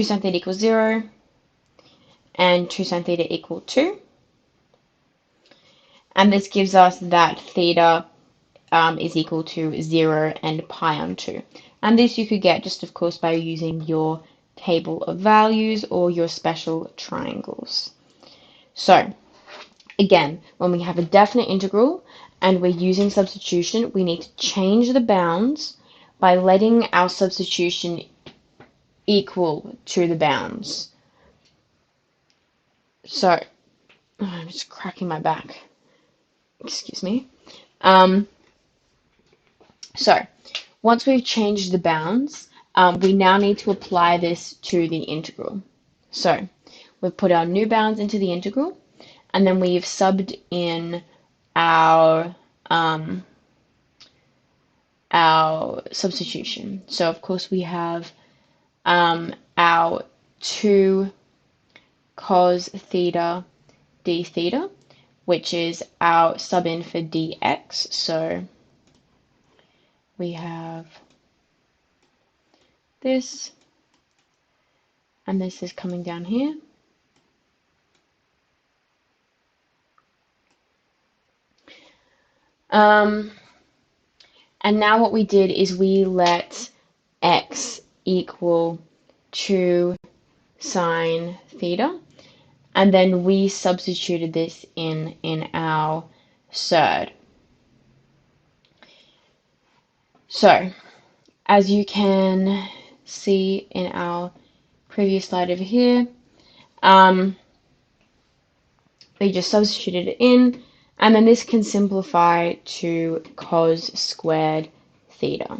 sine theta equals 0 and 2 sine theta equal 2. And this gives us that theta is equal to 0 and pi on 2. And this you could get just, of course, by using your table of values or your special triangles. So again, when we have a definite integral and we're using substitution, we need to change the bounds by letting our substitution equal to the bounds. So, I'm just cracking my back. Excuse me. So, once we've changed the bounds, we now need to apply this to the integral. So, we've put our new bounds into the integral, and then we've subbed in our substitution. So, of course, we have our 2 cos theta d theta, which is our sub in for dx. So we have this, and this is coming down here. And now what we did is we let x equal 2 sine theta, and then we substituted this in our surd. So, as you can see in our previous slide over here, we just substituted it in, and then this can simplify to cos squared theta.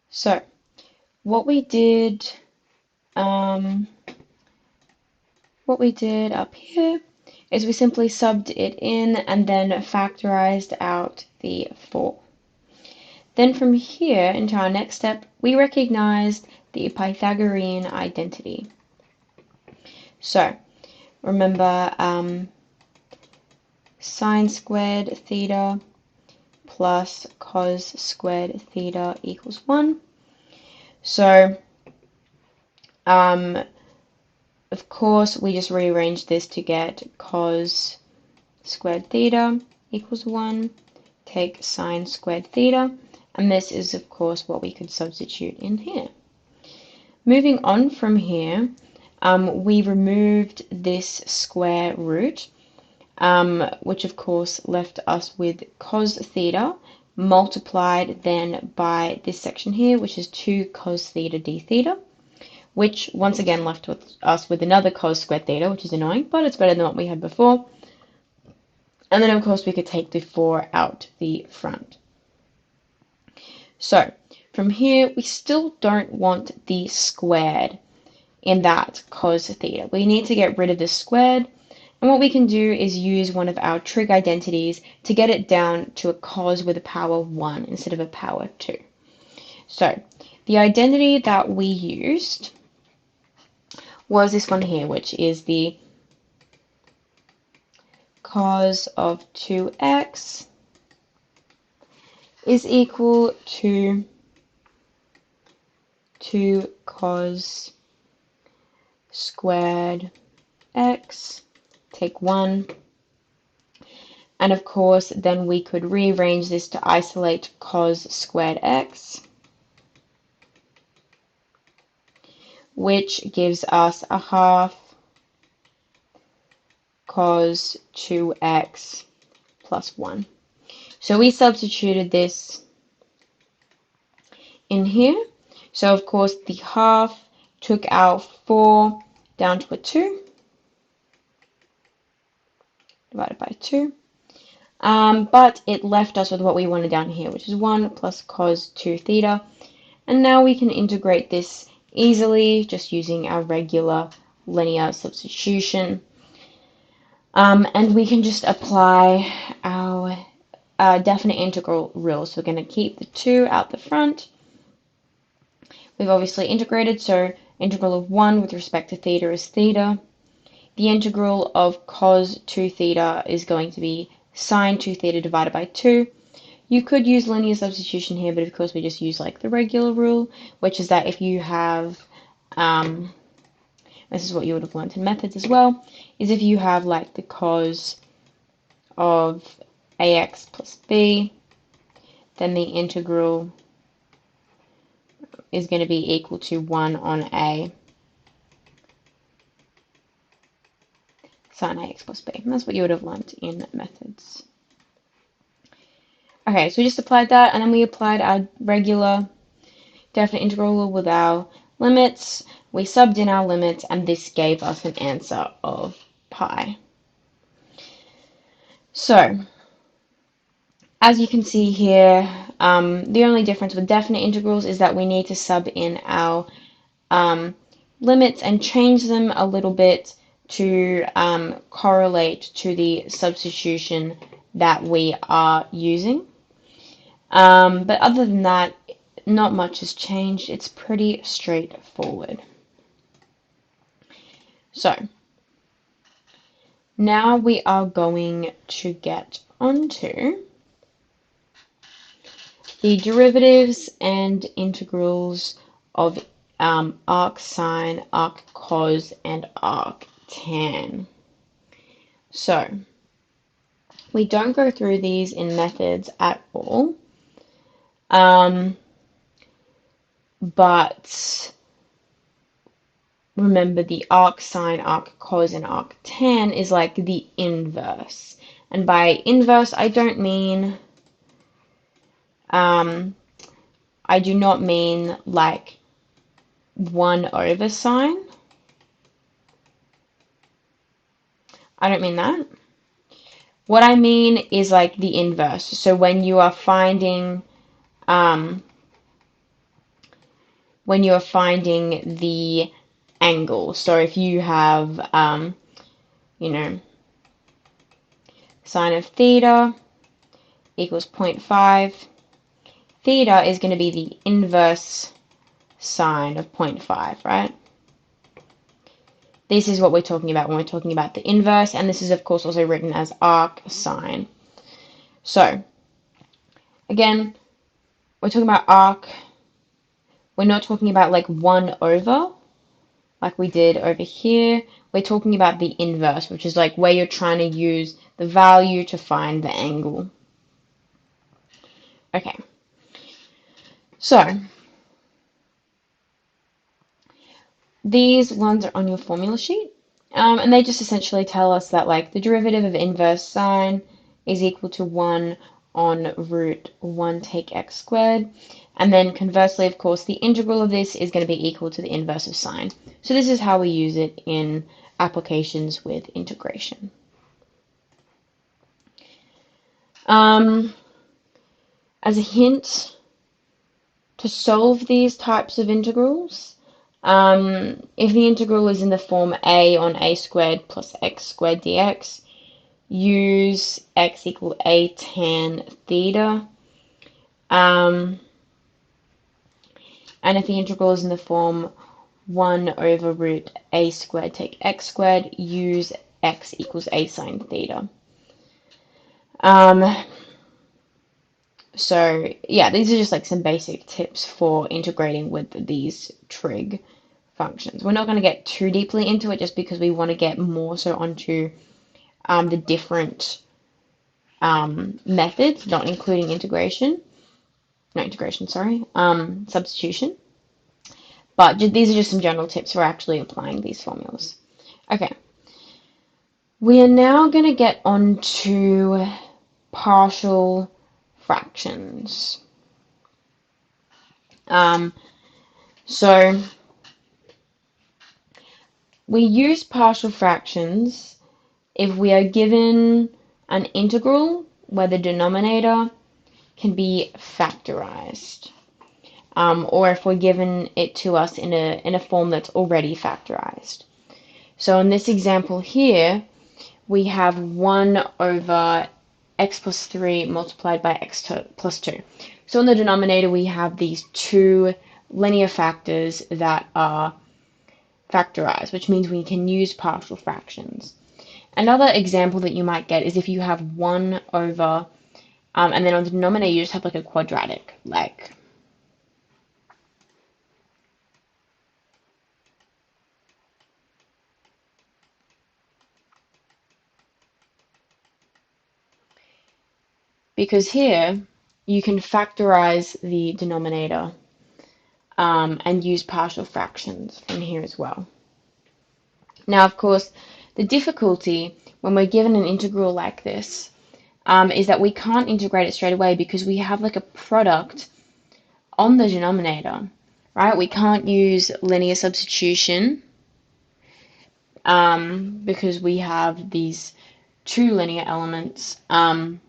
So, what we did up here is we simply subbed it in and then factorized out the 4. Then from here into our next step, we recognized the Pythagorean identity. So, remember sine squared theta plus cos squared theta equals 1. So, of course, we just rearranged this to get cos squared theta equals 1, take sine squared theta, and this is, of course, what we could substitute in here. Moving on from here, we removed this square root, which, of course, left us with cos theta multiplied then by this section here, which is 2 cos theta d theta, which once again left us with another cos squared theta, which is annoying, but it's better than what we had before. And then, of course, we could take the 4 out the front. So, from here, we still don't want the squared in that cos theta. We need to get rid of the squared, and what we can do is use one of our trig identities to get it down to a cos with a power 1 instead of a power 2. So, the identity that we used was this one here, which is the cos of 2x is equal to 2 cos squared x, take 1, and of course then we could rearrange this to isolate cos squared x, which gives us a half cos 2x plus 1. So we substituted this in here. So of course the half took our 4 down to a 2, divided by 2. But it left us with what we wanted down here, which is 1 plus cos 2 theta. And now we can integrate this easily just using our regular linear substitution. And we can just apply our definite integral rule. So we're going to keep the 2 out the front. We've obviously integrated, so integral of 1 with respect to theta is theta. The integral of cos 2 theta is going to be sine 2 theta divided by 2. You could use linear substitution here, but of course we just use like the regular rule, which is that if you have, this is what you would have learned in methods as well, is if you have like the cos of ax plus b, then the integral is going to be equal to 1 on a sine ax plus b. And that's what you would have learned in methods. Okay, so we just applied that, and then we applied our regular definite integral with our limits. We subbed in our limits, and this gave us an answer of pi. So, as you can see here, the only difference with definite integrals is that we need to sub in our limits and change them a little bit to correlate to the substitution that we are using. But other than that, not much has changed. It's pretty straightforward. So, now we are going to get onto the derivatives and integrals of arc sine, arc cos, and arc tan. So, we don't go through these in methods at all, but remember the arc sine, arc cos, and arc tan is like the inverse. And by inverse, I don't mean, I do not mean like 1 over sine. I don't mean that. What I mean is like the inverse. So when you are finding the angle. So if you have sine of theta equals 0.5, theta is going to be the inverse sine of 0.5, right? This is what we're talking about when we're talking about the inverse, and this is of course also written as arc sine. So again, we're talking about arc. We're not talking about like 1 over, like we did over here. We're talking about the inverse, which is like where you're trying to use the value to find the angle. Okay, so these ones are on your formula sheet, and they just essentially tell us that like the derivative of inverse sine is equal to 1 on root 1 take x squared. And then conversely, of course, the integral of this is going to be equal to the inverse of sine. So this is how we use it in applications with integration. As a hint, to solve these types of integrals, if the integral is in the form a on a squared plus x squared dx, use x equal a tan theta. And if the integral is in the form 1 over root a squared take x squared, use x equals a sine theta. So yeah, these are just like some basic tips for integrating with these trig functions. We're not going to get too deeply into it just because we want to get more so onto the different methods, not including substitution. But these are just some general tips for actually applying these formulas. Okay, we are now going to get onto partial fractions. So we use partial fractions if we are given an integral where the denominator can be factorized, or if we're given it to us in a form that's already factorized. So in this example here, we have 1 over x plus 3 multiplied by x plus 2. So in the denominator, we have these two linear factors that are factorized, which means we can use partial fractions. Another example that you might get is if you have 1 over, and then on the denominator, you just have like a quadratic, like because here you can factorize the denominator and use partial fractions from here as well. Now, of course, the difficulty when we're given an integral like this is that we can't integrate it straight away because we have like a product on the denominator, right? We can't use linear substitution because we have these two linear elements. And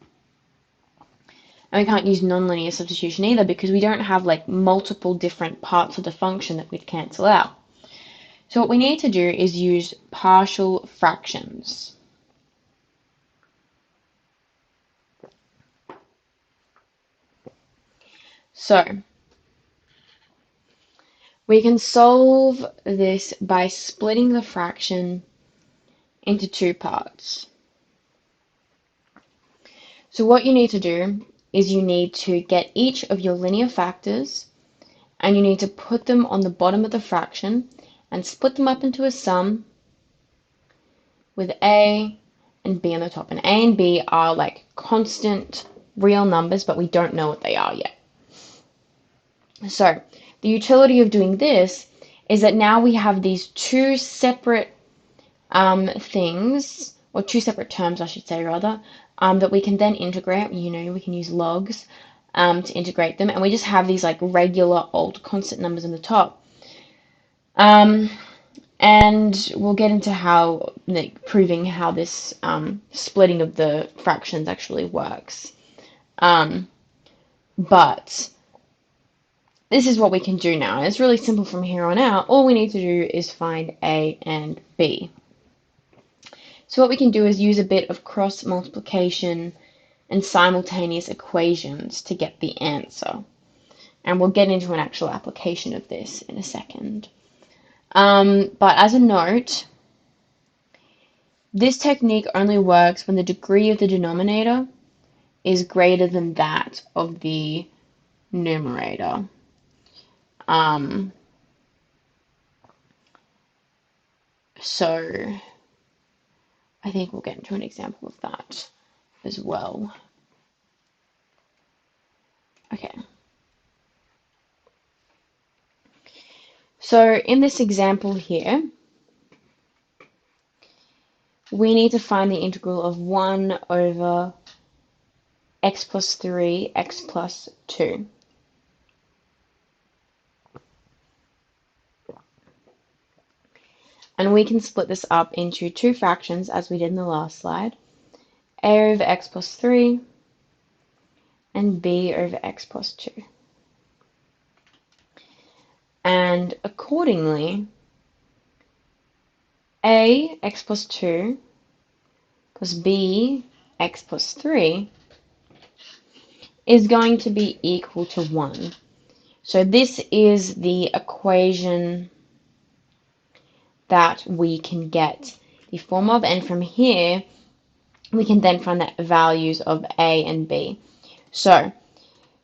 we can't use nonlinear substitution either because we don't have like multiple different parts of the function that we'd cancel out. So what we need to do is use partial fractions. So we can solve this by splitting the fraction into two parts. So what you need to do is you need to get each of your linear factors and you need to put them on the bottom of the fraction and split them up into a sum with A and B on the top. And A and B are like constant real numbers, but we don't know what they are yet. So the utility of doing this is that now we have these two separate things, or two separate terms, I should say, rather, that we can then integrate. You know, we can use logs to integrate them, and we just have these like regular old constant numbers on the top. And we'll get into how, like, proving how this splitting of the fractions actually works. But this is what we can do now. It's really simple from here on out. All we need to do is find A and B. So what we can do is use a bit of cross multiplication and simultaneous equations to get the answer. And we'll get into an actual application of this in a second. But as a note, this technique only works when the degree of the denominator is greater than that of the numerator. So I think we'll get into an example of that as well. Okay. So in this example here, we need to find the integral of 1 over x plus 3, x plus 2. And we can split this up into two fractions as we did in the last slide. A over x plus 3 and b over x plus 2. And accordingly, a x plus 2 plus b x plus 3 is going to be equal to 1. So this is the equation that we can get the form of, and from here we can then find the values of a and b. So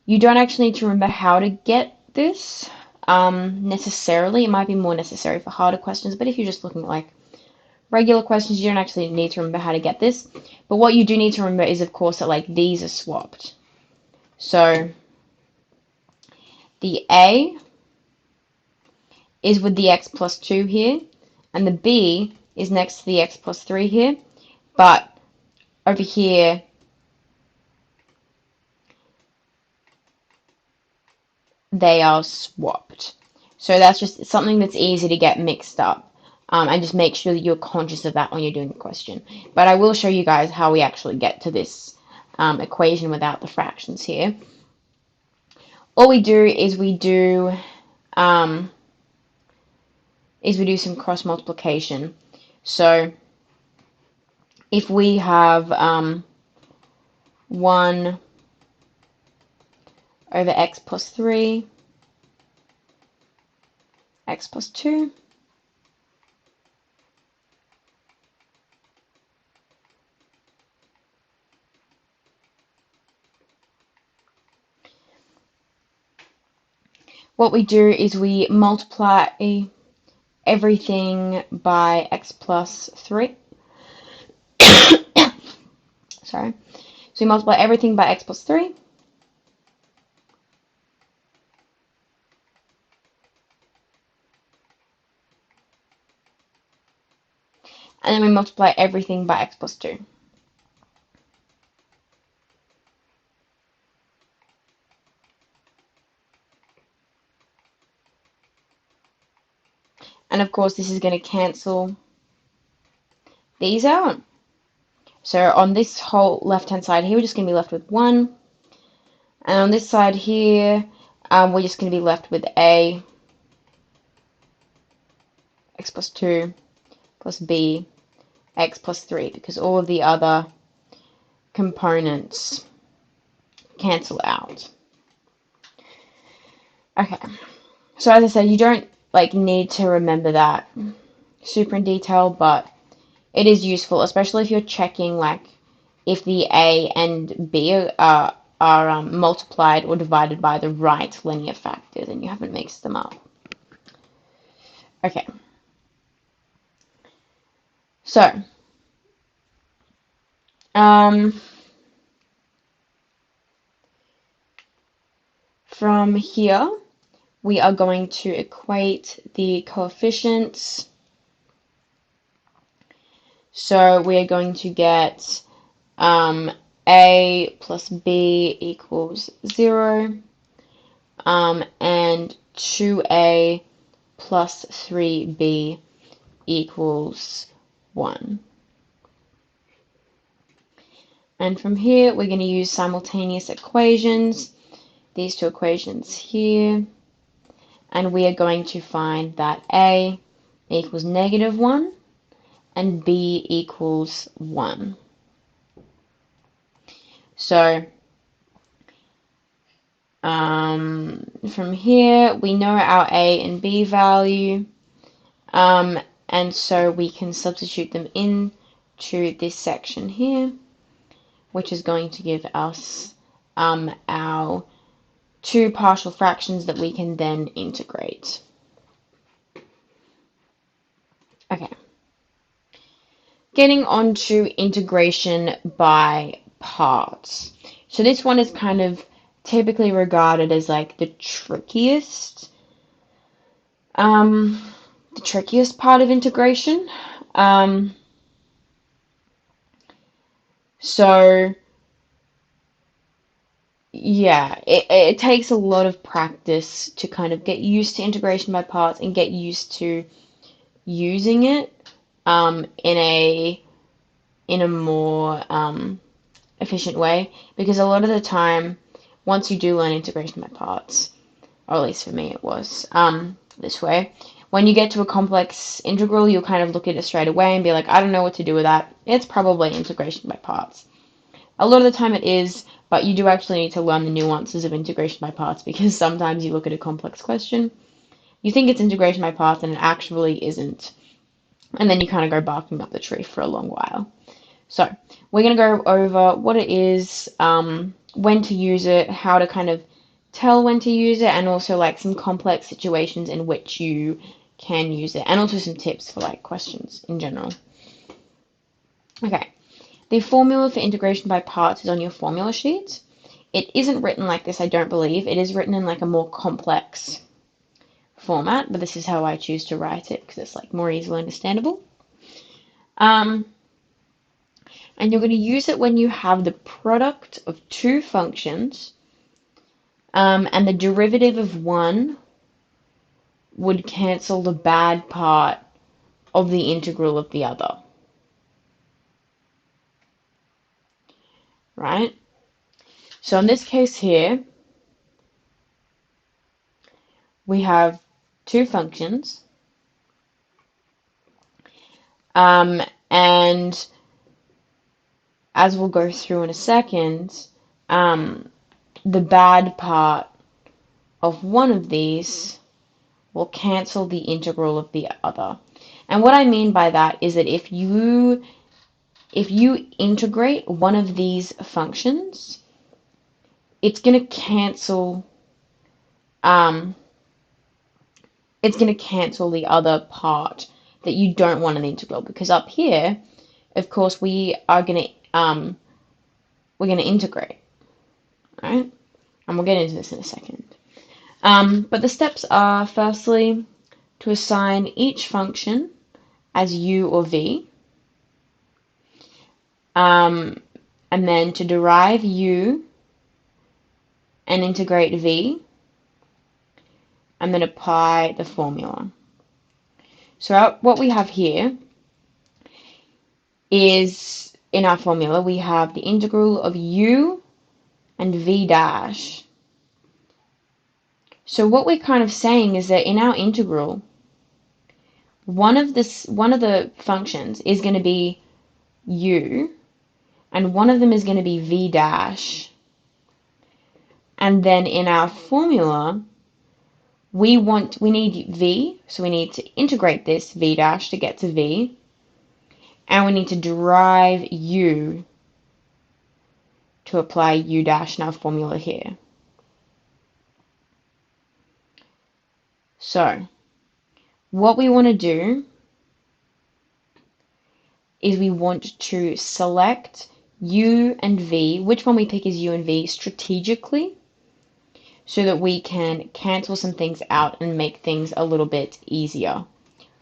you don't actually need to remember how to get this necessarily. It might be more necessary for harder questions, but if you're just looking at like regular questions, you don't actually need to remember how to get this. But what you do need to remember is, of course, that like these are swapped. So the a is with the x plus 2 here, and the b is next to the x plus 3 here, but over here they are swapped. So that's just something that's easy to get mixed up, and just make sure that you're conscious of that when you're doing the question. But I will show you guys how we actually get to this equation without the fractions here. All we do is we do some cross multiplication. So if we have 1 over x plus 3, x plus 2, what we do is we multiply everything by x plus 3. Sorry. So we multiply everything by x plus 3. and then we multiply everything by x plus 2. And of course, this is going to cancel these out. So on this whole left-hand side here, we're just going to be left with 1. And on this side here, we're just going to be left with a x plus 2 plus b x plus 3, because all of the other components cancel out. Okay, so as I said, you don't need to remember that super in detail, but it is useful, especially if you're checking if the a and b are multiplied or divided by the right linear factors and you haven't mixed them up. Okay, so from here we are going to equate the coefficients. So we are going to get a plus b equals 0, and 2a plus 3b equals 1. And from here, we're going to use simultaneous equations, these two equations here, and we are going to find that a equals -1 and b equals 1. So from here, we know our a and b value, and so we can substitute them into this section here, which is going to give us our two partial fractions that we can then integrate. Okay. Getting on to integration by parts. So this one is kind of typically regarded as the trickiest part of integration. So yeah, it takes a lot of practice to kind of get used to integration by parts and get used to using it in a more efficient way, because a lot of the time, once you do learn integration by parts, or at least for me it was this way, when you get to a complex integral, you'll kind of look at it straight away and be like, I don't know what to do with that. It's probably integration by parts. A lot of the time it is, but you do actually need to learn the nuances of integration by parts, because sometimes you look at a complex question, you think it's integration by parts, and it actually isn't. And then you kind of go barking up the tree for a long while. So we're going to go over what it is, when to use it, how to kind of tell when to use it, and also some complex situations in which you can use it, and also some tips for questions in general. Okay, the formula for integration by parts is on your formula sheet. It isn't written like this, I don't believe. It is written in a more complex format, but this is how I choose to write it because it's more easily understandable. And you're going to use it when you have the product of two functions, and the derivative of one would cancel the bad part of the integral of the other. Right? So in this case here, we have two functions, and as we'll go through in a second, the bad part of one of these will cancel the integral of the other. And what I mean by that is that if you integrate one of these functions, it's going to cancel the other part that you don't want in the integral, because up here, of course, we're going to integrate, right? And we'll get into this in a second. But the steps are, firstly, to assign each function as u or v. Um, and then to derive u and integrate v, and then apply the formula. So what we have here is, in our formula, we have the integral of u and v dash. So what we're kind of saying is that in our integral, one of the functions is going to be u, and one of them is going to be v dash. And then in our formula, we need v, so we need to integrate this v dash to get to v, and we need to derive u to apply u dash in our formula here. So what we want to do is we want to select u and v, which one we pick is u and v, strategically, so that we can cancel some things out and make things a little bit easier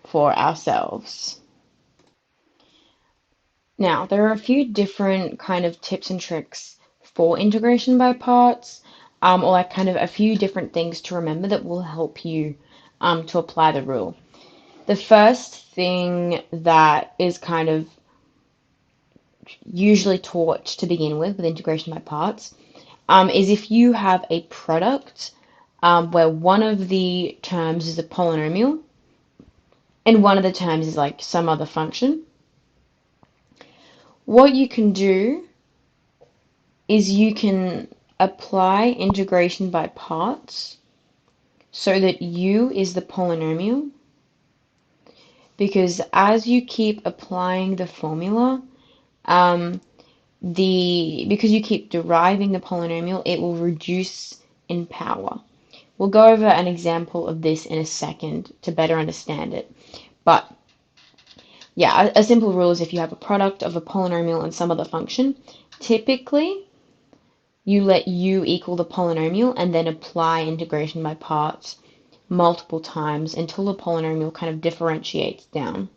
for ourselves. Now, there are a few different kind of tips and tricks for integration by parts, or like kind of a few different things to remember that will help you to apply the rule. The first thing that is kind of usually taught to begin with integration by parts is if you have a product where one of the terms is a polynomial and one of the terms is like some other function, what you can do is you can apply integration by parts so that u is the polynomial, because as you keep applying the formula, because you keep deriving the polynomial, it will reduce in power. We'll go over an example of this in a second to better understand it. But yeah, a simple rule is if you have a product of a polynomial and some other function, typically you let u equal the polynomial and then apply integration by parts multiple times until the polynomial kind of differentiates down.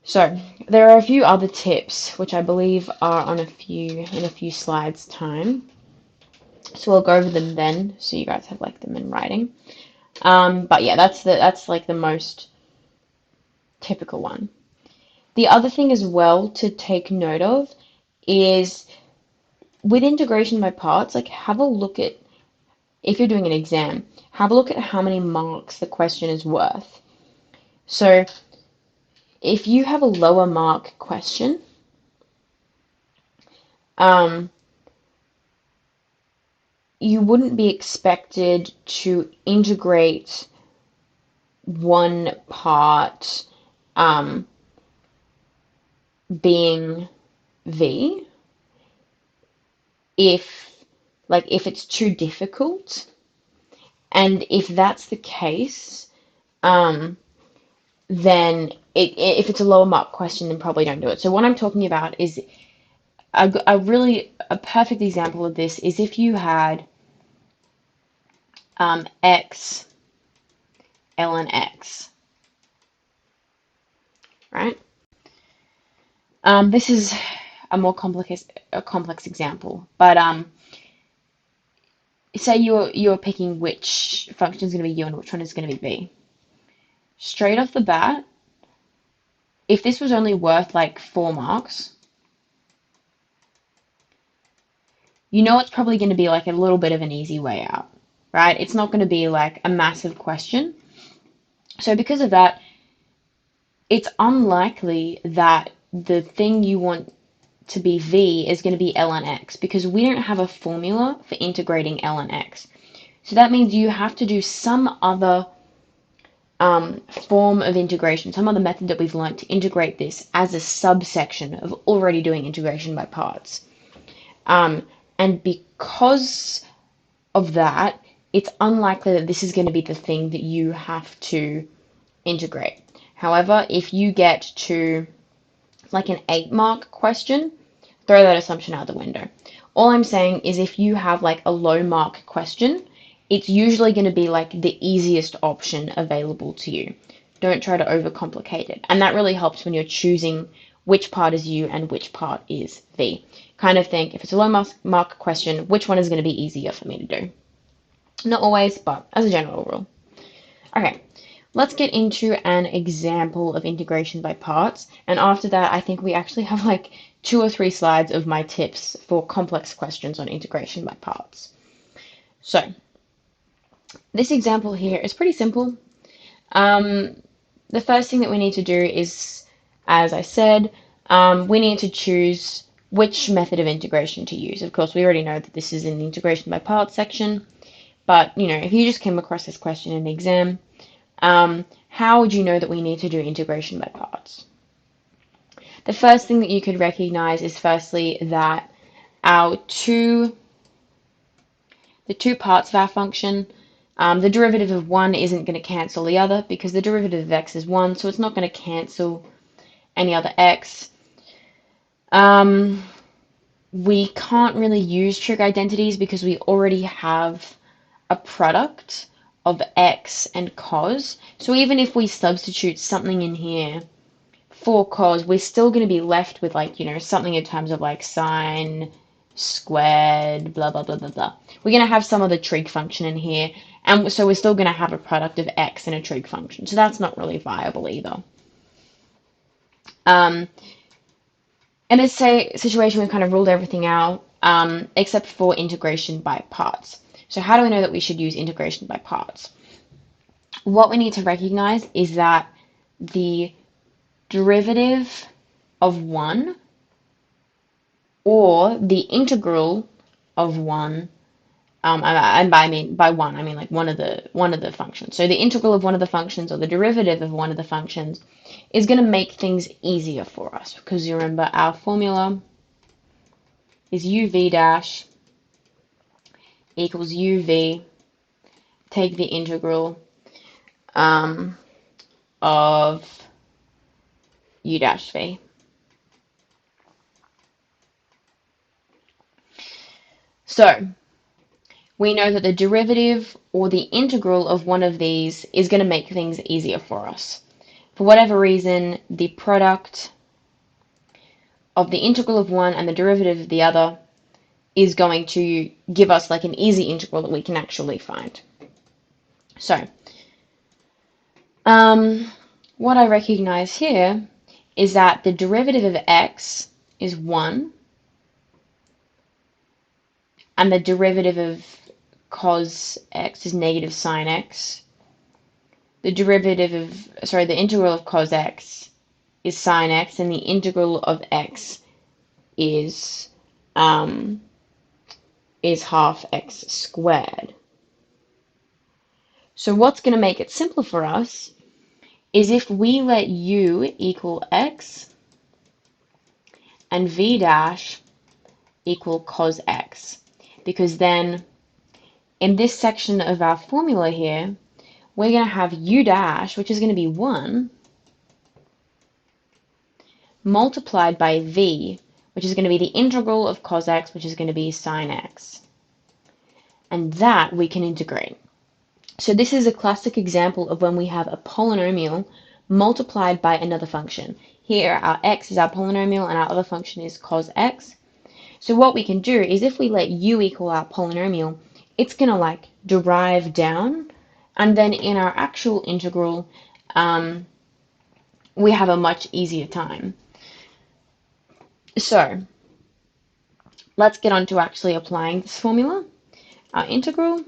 So there are a few other tips which I believe are in a few slides time. So we'll go over them then, so you guys have like them in writing. But yeah, that's like the most typical one. The other thing as well to take note of is with integration by parts, like have a look at, if you're doing an exam, have a look at how many marks the question is worth. So if you have a lower mark question, you wouldn't be expected to integrate one part being v if it's too difficult. And if that's the case, then if it's a lower mark question, then probably don't do it. So what I'm talking about is a perfect example of this is if you had x, ln x, right? This is a more complex example, but say you're picking which function is going to be u and which one is going to be v. Straight off the bat, if this was only worth like 4 marks, you know it's probably going to be like a little bit of an easy way out, right? It's not going to be like a massive question. So because of that, it's unlikely that the thing you want to be v is going to be ln x, because we don't have a formula for integrating ln x. So that means you have to do some other form of integration, some other method that we've learned to integrate this as a subsection of already doing integration by parts. And because of that, it's unlikely that this is going to be the thing that you have to integrate. However, if you get to like an 8-mark question, throw that assumption out the window. All I'm saying is if you have like a low mark question, it's usually going to be like the easiest option available to you. Don't try to overcomplicate it. And that really helps when you're choosing which part is u and which part is v. Kind of think, if it's a low mark question, which one is going to be easier for me to do? Not always, but as a general rule. Okay, let's get into an example of integration by parts. And after that, I think we actually have like 2 or 3 slides of my tips for complex questions on integration by parts. So this example here is pretty simple. The first thing that we need to do is, as I said, we need to choose which method of integration to use. Of course, we already know that this is in the integration by parts section, but if you just came across this question in the exam, how would you know that we need to do integration by parts? The first thing that you could recognize is firstly that the two parts of our function, the derivative of one isn't going to cancel the other because the derivative of x is 1, so it's not going to cancel any other x. We can't really use trig identities because we already have a product of x and cos. So even if we substitute something in here for cos, we're still going to be left with something in terms of sine squared, blah, blah, blah, blah, blah. We're going to have some other trig function in here, and so we're still going to have a product of x and a trig function. So that's not really viable either. In this situation, we've kind of ruled everything out, except for integration by parts. So how do we know that we should use integration by parts? What we need to recognize is that the derivative of 1 or the integral of 1, and by 1 I mean like one of the functions. So the integral of one of the functions or the derivative of one of the functions is going to make things easier for us, because you remember our formula is uv dash equals uv, take the integral of u dash v. So we know that the derivative or the integral of one of these is going to make things easier for us. For whatever reason, the product of the integral of one and the derivative of the other is going to give us like an easy integral that we can actually find. So, what I recognize here is that the derivative of x is 1, and the derivative of cos x is negative sine x. The integral of cos x is sine x, and the integral of x is half x squared. So what's going to make it simpler for us is if we let u equal x and v dash equal cos x, because then in this section of our formula here, we're going to have u dash, which is going to be 1, multiplied by v, which is going to be the integral of cos x, which is going to be sine x. And that we can integrate. So this is a classic example of when we have a polynomial multiplied by another function. Here our x is our polynomial and our other function is cos x. So what we can do is if we let u equal our polynomial, it's going to derive down, and then in our actual integral, we have a much easier time. So let's get on to actually applying this formula. Our integral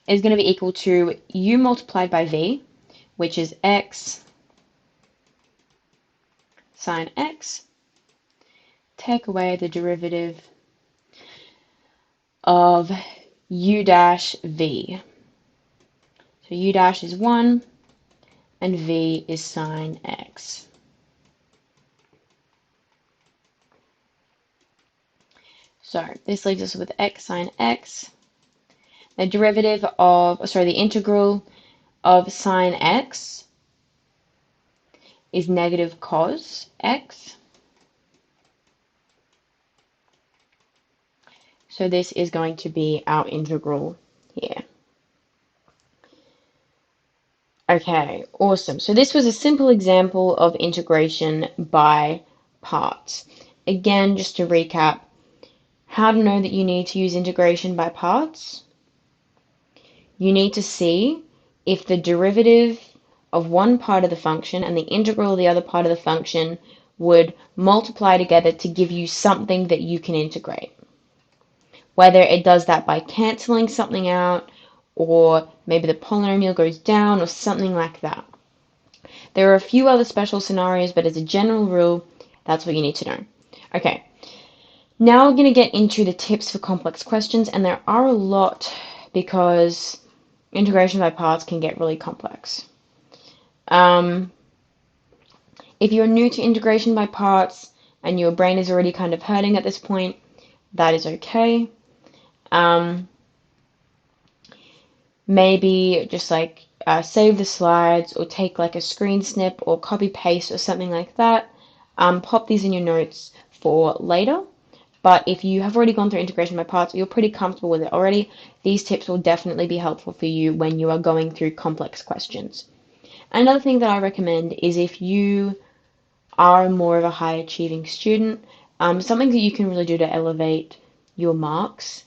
is going to be equal to u multiplied by v, which is x sine x. Take away the derivative of u dash v. So u dash is 1 and v is sine x. So this leaves us with x sine x. The the integral of sine x is negative cos x. So this is going to be our integral here. Okay, awesome. So this was a simple example of integration by parts. Again, just to recap, how to know that you need to use integration by parts. You need to see if the derivative of one part of the function and the integral of the other part of the function would multiply together to give you something that you can integrate. Whether it does that by canceling something out, or maybe the polynomial goes down, or something like that. There are a few other special scenarios, but as a general rule, that's what you need to know. Okay, now we're going to get into the tips for complex questions, and there are a lot because integration by parts can get really complex. If you're new to integration by parts and your brain is already kind of hurting at this point, that is okay. Maybe just like save the slides or take like a screen snip or copy paste or something like that. Pop these in your notes for later. But if you have already gone through integration by parts or you're pretty comfortable with it already, these tips will definitely be helpful for you when you are going through complex questions. Another thing that I recommend is if you are more of a high achieving student, something that you can really do to elevate your marks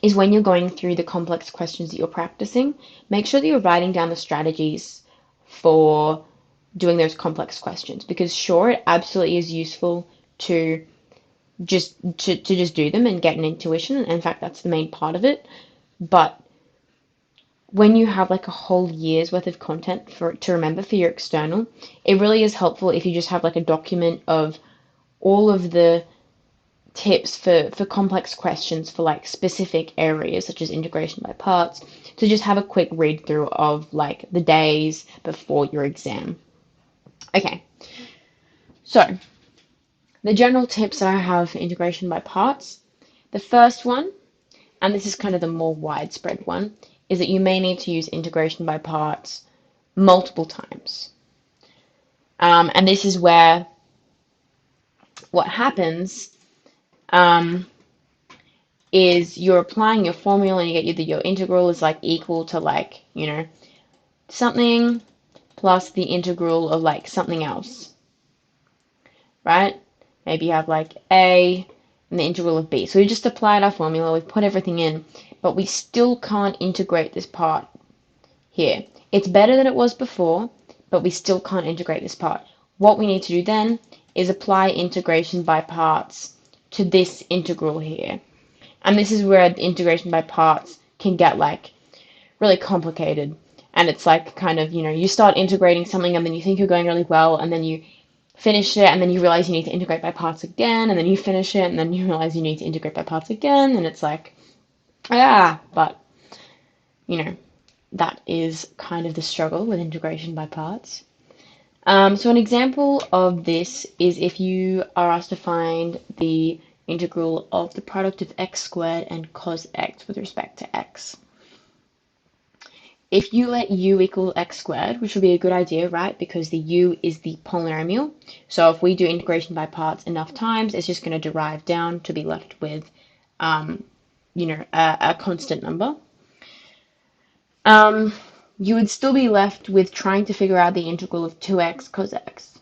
is when you're going through the complex questions that you're practicing, make sure that you're writing down the strategies for doing those complex questions, because sure, it absolutely is useful to just do them and get an intuition. In fact, that's the main part of it. But when you have like a whole year's worth of content to remember for your external, it really is helpful if you just have like a document of all of the tips for complex questions for like specific areas such as integration by parts, to just have a quick read through of like the days before your exam. Okay, so the general tips that I have for integration by parts. The first one, and this is kind of the more widespread one, is that you may need to use integration by parts multiple times. And this is where what happens is you're applying your formula and you get your integral is like equal to like, something plus the integral of like something else, right? Maybe you have like A and the integral of B. So we just applied our formula, we've put everything in, but we still can't integrate this part here. It's better than it was before, but we still can't integrate this part. What we need to do then is apply integration by parts to this integral here. And this is where the integration by parts can get like really complicated. And it's like kind of, you start integrating something and then you think you're going really well and then you finish it and then you realize you need to integrate by parts again and then you finish it and then you realize you need to integrate by parts again and it's like, but, that is kind of the struggle with integration by parts. So an example of this is if you are asked to find the integral of the product of x squared and cos x with respect to x. If you let u equal x squared, which would be a good idea, right? Because the u is the polynomial. So if we do integration by parts enough times, it's just going to derive down to be left with, a constant number. You would still be left with trying to figure out the integral of 2x cos x.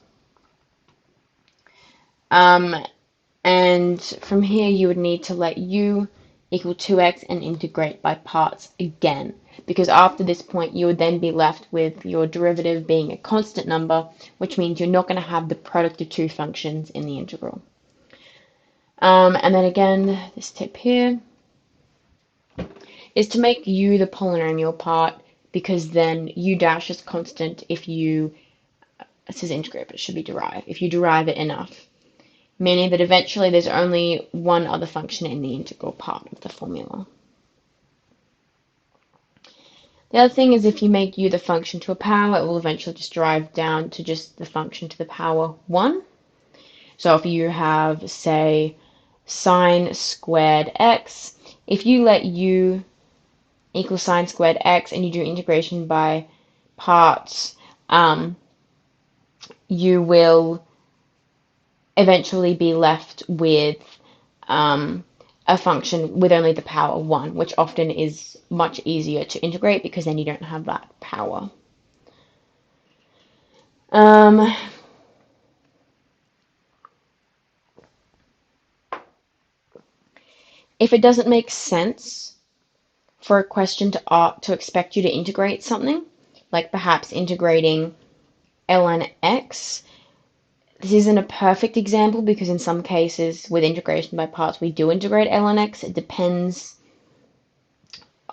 And from here, you would need to let u equal 2x and integrate by parts again, because after this point, you would then be left with your derivative being a constant number, which means you're not going to have the product of two functions in the integral. And then again, this tip here is to make u the polynomial part, because then u dash is constant if you, it says integrate, but it should be derive, if you derive it enough, meaning that eventually there's only one other function in the integral part of the formula. The other thing is if you make u the function to a power, it will eventually just derive down to just the function to the power 1. So if you have, say, sine squared x, if you let u equals sine squared x and you do integration by parts, you will eventually be left with a function with only the power 1, which often is much easier to integrate because then you don't have that power. If it doesn't make sense for a question to expect you to integrate something, like perhaps integrating ln x, this isn't a perfect example because in some cases with integration by parts we do integrate ln x. It depends,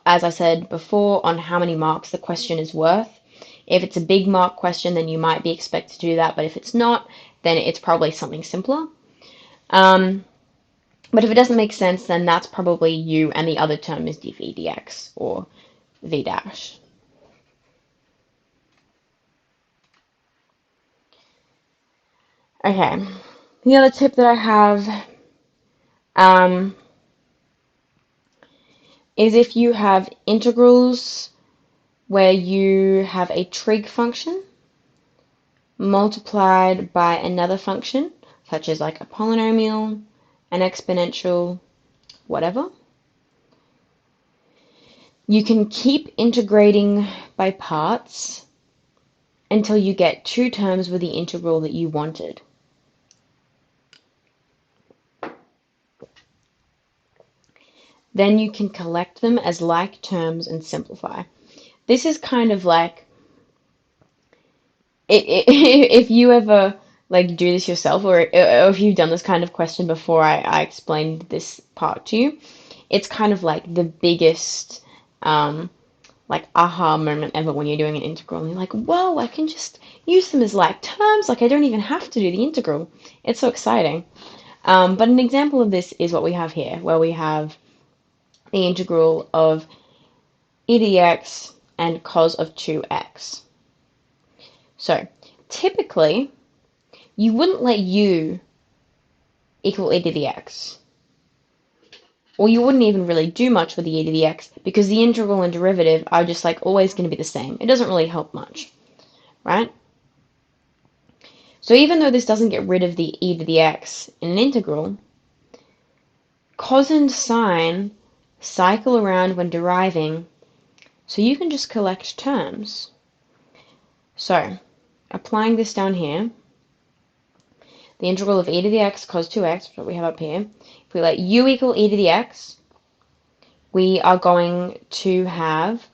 as I said before, on how many marks the question is worth. If it's a big mark question, then you might be expected to do that, but if it's not, then it's probably something simpler. But if it doesn't make sense, then that's probably u, and the other term is dv dx, or v dash. Okay, the other tip that I have is if you have integrals where you have a trig function multiplied by another function, such as like a polynomial, an exponential, whatever. You can keep integrating by parts until you get two terms with the integral that you wanted. Then you can collect them as like terms and simplify. This is kind of like, if you ever like do this yourself, or if you've done this kind of question before I explained this part to you, it's kind of like the biggest like aha moment ever when you're doing an integral and you're like, whoa, I can just use them as like terms, like I don't even have to do the integral. It's so exciting. But an example of this is what we have here, where we have the integral of e to the x and cos of 2x. So typically, you wouldn't let u equal e to the x. Or you wouldn't even really do much with the e to the x because the integral and derivative are just like always going to be the same. It doesn't really help much, right? So even though this doesn't get rid of the e to the x in an integral, cos and sine cycle around when deriving, so you can just collect terms. So, applying this down here, the integral of e to the x cos 2x, what we have up here, if we let u equal e to the x, we are going to have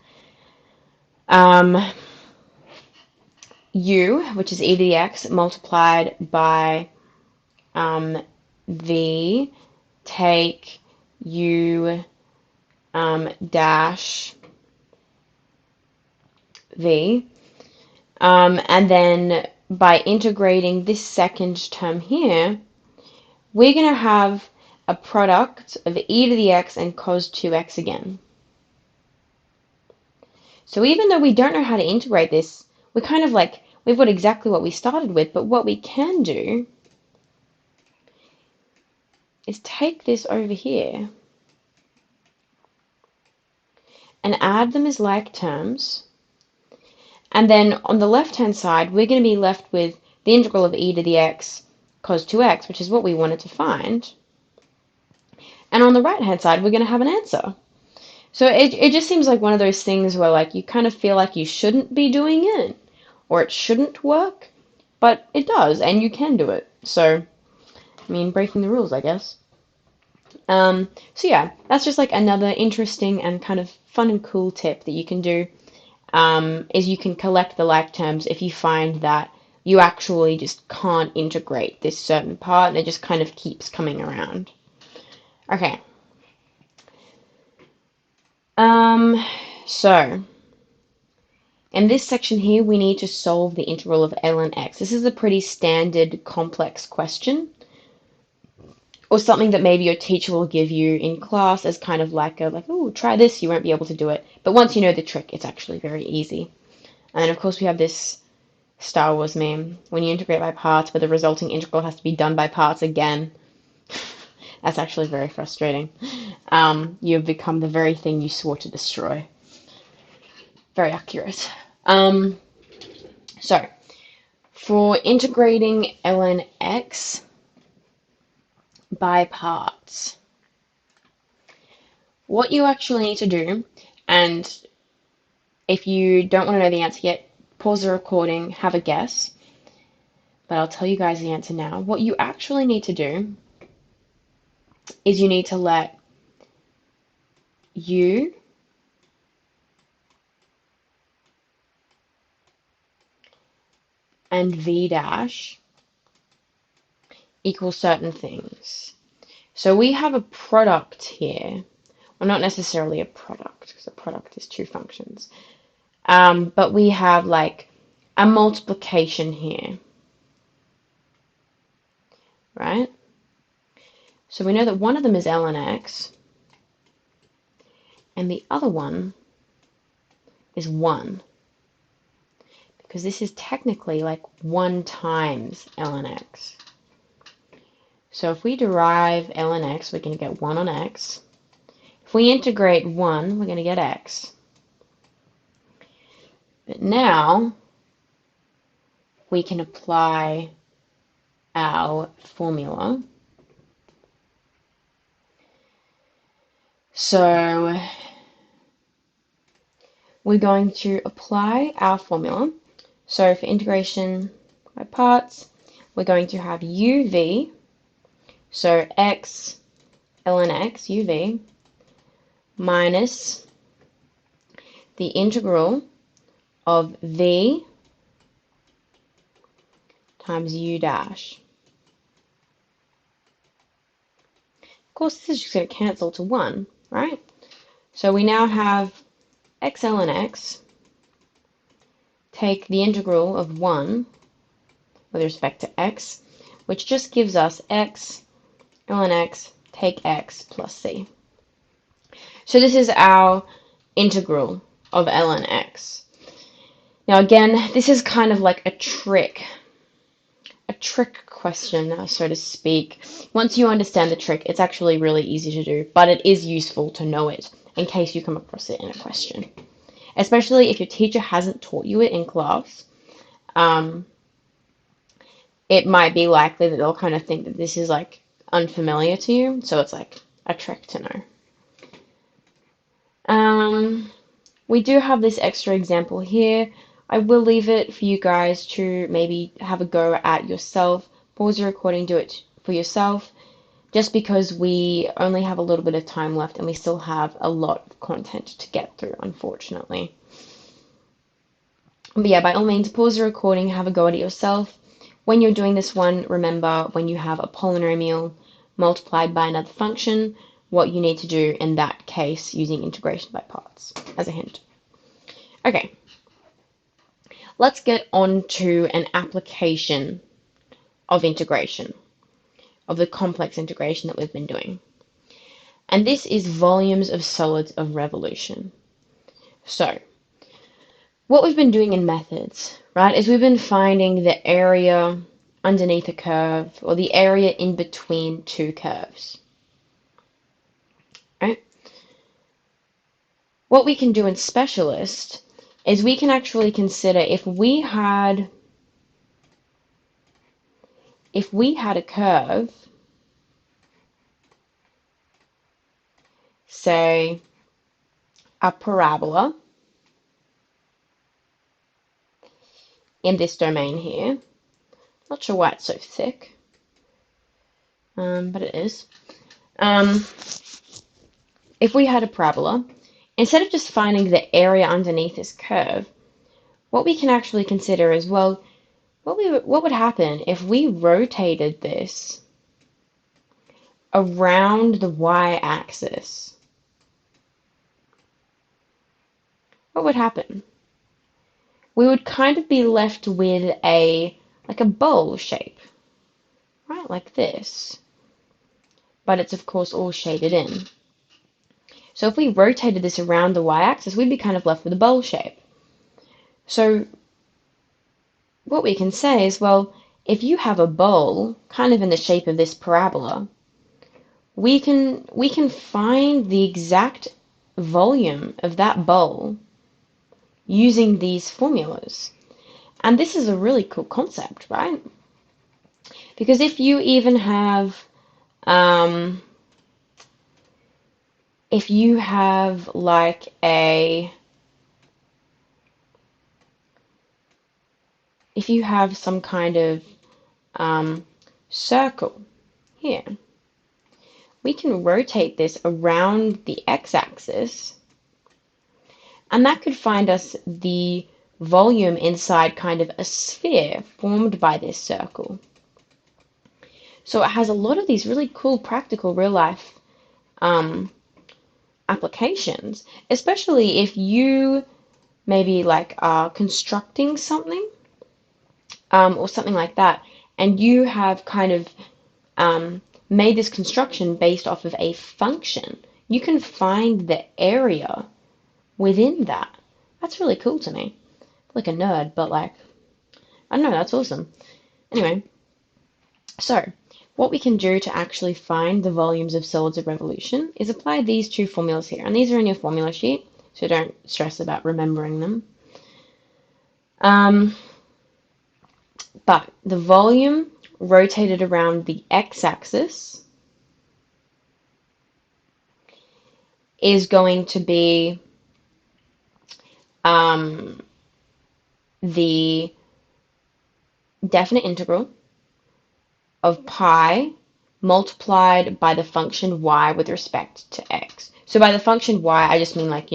u, which is e to the x, multiplied by v, take u dash v, and then by integrating this second term here, we're going to have a product of e to the x and cos 2x again. So even though we don't know how to integrate this, we're kind of like, we've got exactly what we started with, but what we can do is take this over here and add them as like terms. And then on the left-hand side, we're going to be left with the integral of e to the x cos 2x, which is what we wanted to find. And on the right-hand side, we're going to have an answer. So it just seems like one of those things where like you kind of feel like you shouldn't be doing it, or it shouldn't work, but it does, and you can do it. So, I mean, breaking the rules, I guess. So yeah, that's just like another interesting and kind of fun and cool tip that you can do, is you can collect the like terms if you find that you actually just can't integrate this certain part and it just kind of keeps coming around. Okay. So in this section here, we need to solve the integral of ln x. This is a pretty standard complex question, or something that maybe your teacher will give you in class as kind of like oh, try this, you won't be able to do it. But once you know the trick, it's actually very easy. And then of course we have this Star Wars meme, when you integrate by parts, but the resulting integral has to be done by parts again. That's actually very frustrating. You have become the very thing you swore to destroy. Very accurate. So, for integrating ln x by parts, What you actually need to do, and if you don't want to know the answer yet, pause the recording, have a guess, but I'll tell you guys the answer now. What you actually need to do is you need to let u and v dash equal certain things. So we have a product here. Well, not necessarily a product, because a product is two functions. But we have like a multiplication here, right? So we know that one of them is ln x, and the other one is 1, because this is technically like 1 times ln x. So if we derive ln x, we're going to get 1 on x. If we integrate 1, we're going to get x. But now we can apply our formula. So we're going to apply our formula. So for integration by parts, we're going to have uv, so x ln x uv, minus the integral of v times u dash. Of course, this is just going to cancel to 1, right? So we now have x ln x, take the integral of 1 with respect to x, which just gives us x ln x, take x plus c. So this is our integral of ln x. Now again, this is kind of like a trick question, so to speak. Once you understand the trick, it's actually really easy to do, but it is useful to know it in case you come across it in a question. Especially if your teacher hasn't taught you it in class, it might be likely that they'll kind of think that this is like unfamiliar to you, so it's like a trick to know. We do have this extra example here. I will leave it for you guys to maybe have a go at yourself. Pause the recording, do it for yourself, just because we only have a little bit of time left and we still have a lot of content to get through, unfortunately. But yeah, by all means, pause the recording, have a go at it yourself. When you're doing this one, remember when you have a polynomial multiplied by another function, what you need to do in that case using integration by parts, as a hint. Okay, let's get on to an application of integration, of the complex integration that we've been doing. And this is volumes of solids of revolution. So, what we've been doing in methods, right, is we've been finding the area underneath a curve, or the area in between two curves. Right? What we can do in Specialist is we can actually consider if we had a curve, say a parabola in this domain here. Not sure why it's so thick, but it is. If we had a parabola, instead of just finding the area underneath this curve, what we can actually consider is, well, what would happen if we rotated this around the y-axis? What would happen? We would kind of be left with like a bowl shape, right, like this. But it's of course all shaded in. So if we rotated this around the y-axis, we'd be kind of left with a bowl shape. So what we can say is, well, if you have a bowl kind of in the shape of this parabola, we can find the exact volume of that bowl using these formulas. And this is a really cool concept, right? Because if you even have if you have like if you have some kind of circle here, we can rotate this around the x-axis, and that could find us the volume inside kind of a sphere formed by this circle. So it has a lot of these really cool practical real life applications, especially if you maybe like are constructing something or something like that, and you have kind of made this construction based off of a function. You can find the area within that. That's really cool to me. Like a nerd, but like, I don't know, that's awesome. Anyway, so what we can do to actually find the volumes of solids of revolution is apply these two formulas here. And these are in your formula sheet, so don't stress about remembering them. But the volume rotated around the x-axis is going to be the definite integral of pi multiplied by the function y with respect to x. So by the function y, I just mean like,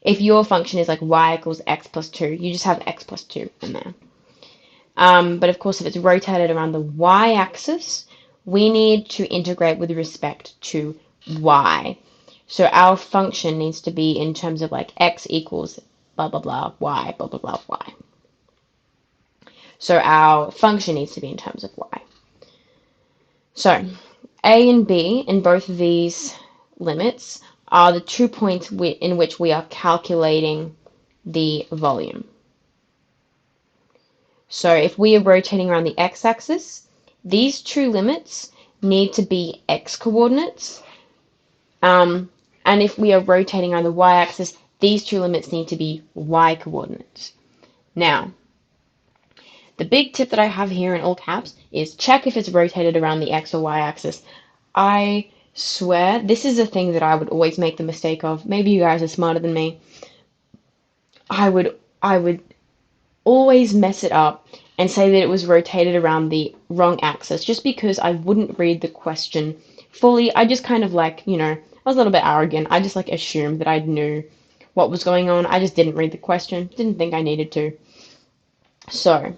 if your function is like y equals x plus 2, you just have x plus 2 in there. But of course, if it's rotated around the y-axis, we need to integrate with respect to y. So our function needs to be in terms of like x equals blah, blah, blah, y, blah, blah, blah, y. So our function needs to be in terms of y. So a and b in both of these limits are the 2 points in which we are calculating the volume. So if we are rotating around the x-axis, these two limits need to be x coordinates. And if we are rotating around the y-axis, these two limits need to be y coordinates. Now, the big tip that I have here in all caps is check if it's rotated around the x or y-axis. I swear, this is a thing that I would always make the mistake of. Maybe you guys are smarter than me. I would always mess it up and say that it was rotated around the wrong axis just because I wouldn't read the question fully. I just kind of like, I was a little bit arrogant. I just like assumed that I knew what was going on. I just didn't read the question. Didn't think I needed to. So,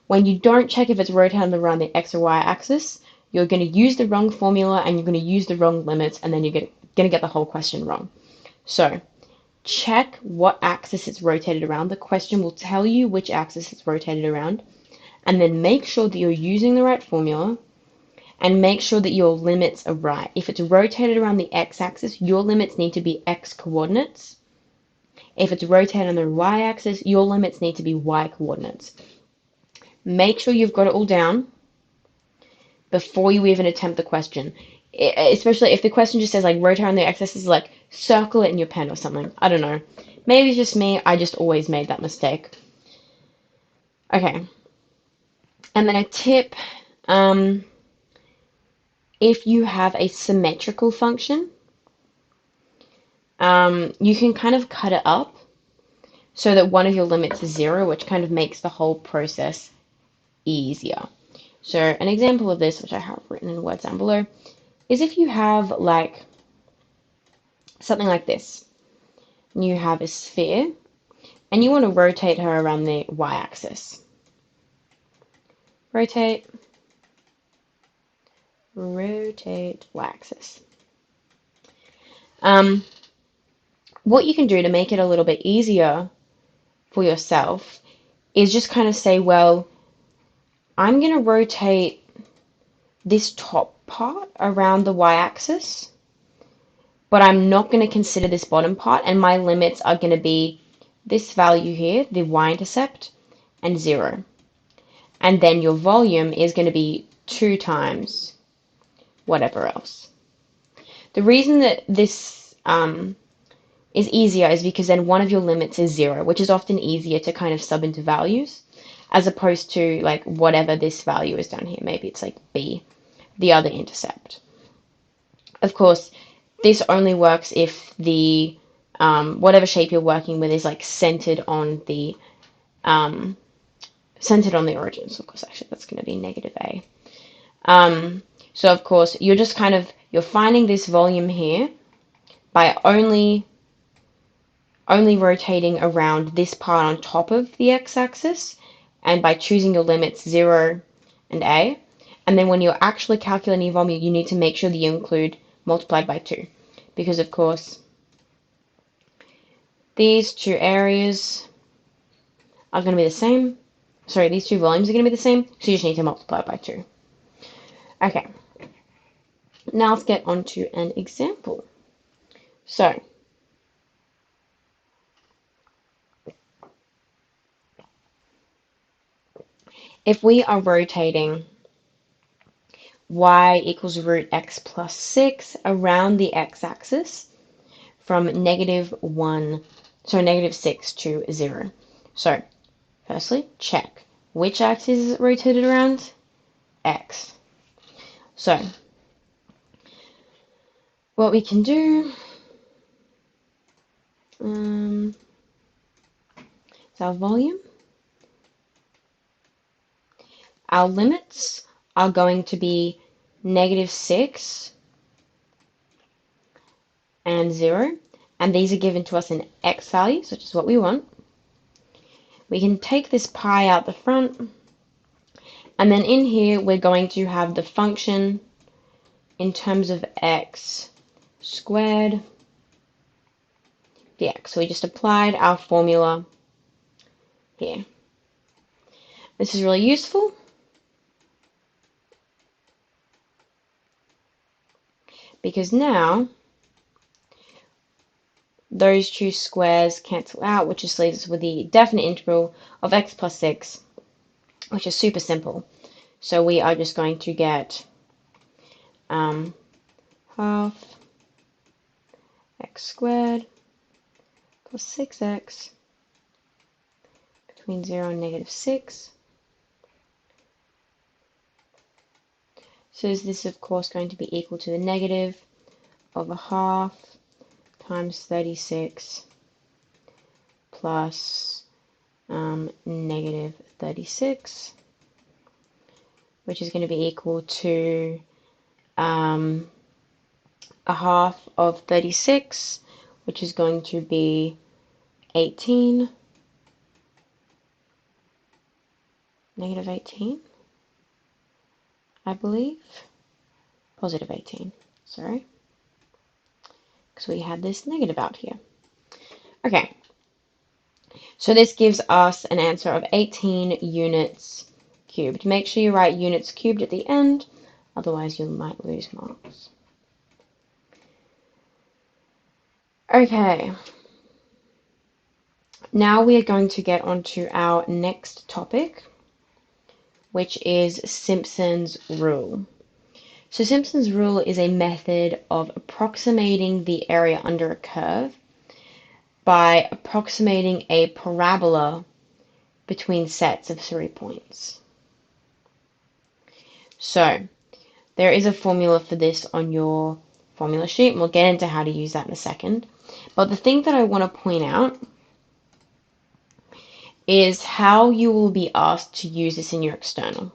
when you don't check if it's rotated around the x or y axis, you're going to use the wrong formula and you're going to use the wrong limits, and then you're going to get the whole question wrong. So, check what axis it's rotated around. The question will tell you which axis it's rotated around. And then make sure that you're using the right formula and make sure that your limits are right. If it's rotated around the x-axis, your limits need to be x coordinates. If it's rotated on the y-axis, your limits need to be y coordinates. Make sure you've got it all down before you even attempt the question. Especially if the question just says like rotate on the x-axis, like circle it in your pen or something. I don't know. Maybe it's just me. I just always made that mistake. Okay. And then a tip, if you have a symmetrical function, you can kind of cut it up so that one of your limits is 0, which kind of makes the whole process easier. So an example of this, which I have written in words down below, is if you have like something like this. You have a sphere, and you want to rotate her around the y-axis. Rotate y-axis. What you can do to make it a little bit easier for yourself is just kind of say, well, I'm going to rotate this top part around the y-axis, but I'm not going to consider this bottom part, and my limits are going to be this value here, the y-intercept, and 0. And then your volume is going to be 2 times whatever else. The reason that this is easier is because then one of your limits is 0, which is often easier to kind of sub into values, as opposed to like whatever this value is down here. Maybe it's like b, the other intercept. Of course, this only works if the whatever shape you're working with is like um, centered on the origin. So of course, actually, that's going to be negative a. So of course, you're finding this volume here by only rotating around this part on top of the x-axis, and by choosing your limits 0 and a. And then when you're actually calculating your volume, you need to make sure that you include multiplied by 2, because of course these two areas are going to be the same. Sorry, these two volumes are going to be the same, so you just need to multiply by 2. Okay, now let's get on to an example. So, if we are rotating y equals root x plus 6 around the x-axis from negative 6 to 0. So, firstly, check. Which axis is it rotated around? X. So, what we can do is our volume. Our limits are going to be negative 6 and 0, and these are given to us in x values, which is what we want. We can take this pi out the front, and then in here we're going to have the function in terms of x squared dx. So we just applied our formula here. This is really useful because now those two squares cancel out, which just leaves us with the definite integral of x plus 6, which is super simple. So we are just going to get half x squared plus 6x between 0 and negative 6. So is this, of course, going to be equal to the negative of a half times 36 plus negative 36, which is going to be equal to a half of 36, which is going to be 18, negative 18, I believe, positive 18, sorry, because we had this negative out here. Okay, so this gives us an answer of 18 units cubed. Make sure you write units cubed at the end, otherwise you might lose marks. Okay, now we are going to get onto our next topic, which is Simpson's rule. So Simpson's rule is a method of approximating the area under a curve by approximating a parabola between sets of 3 points. So there is a formula for this on your formula sheet, and we'll get into how to use that in a second. But the thing that I want to point out is how you will be asked to use this in your external,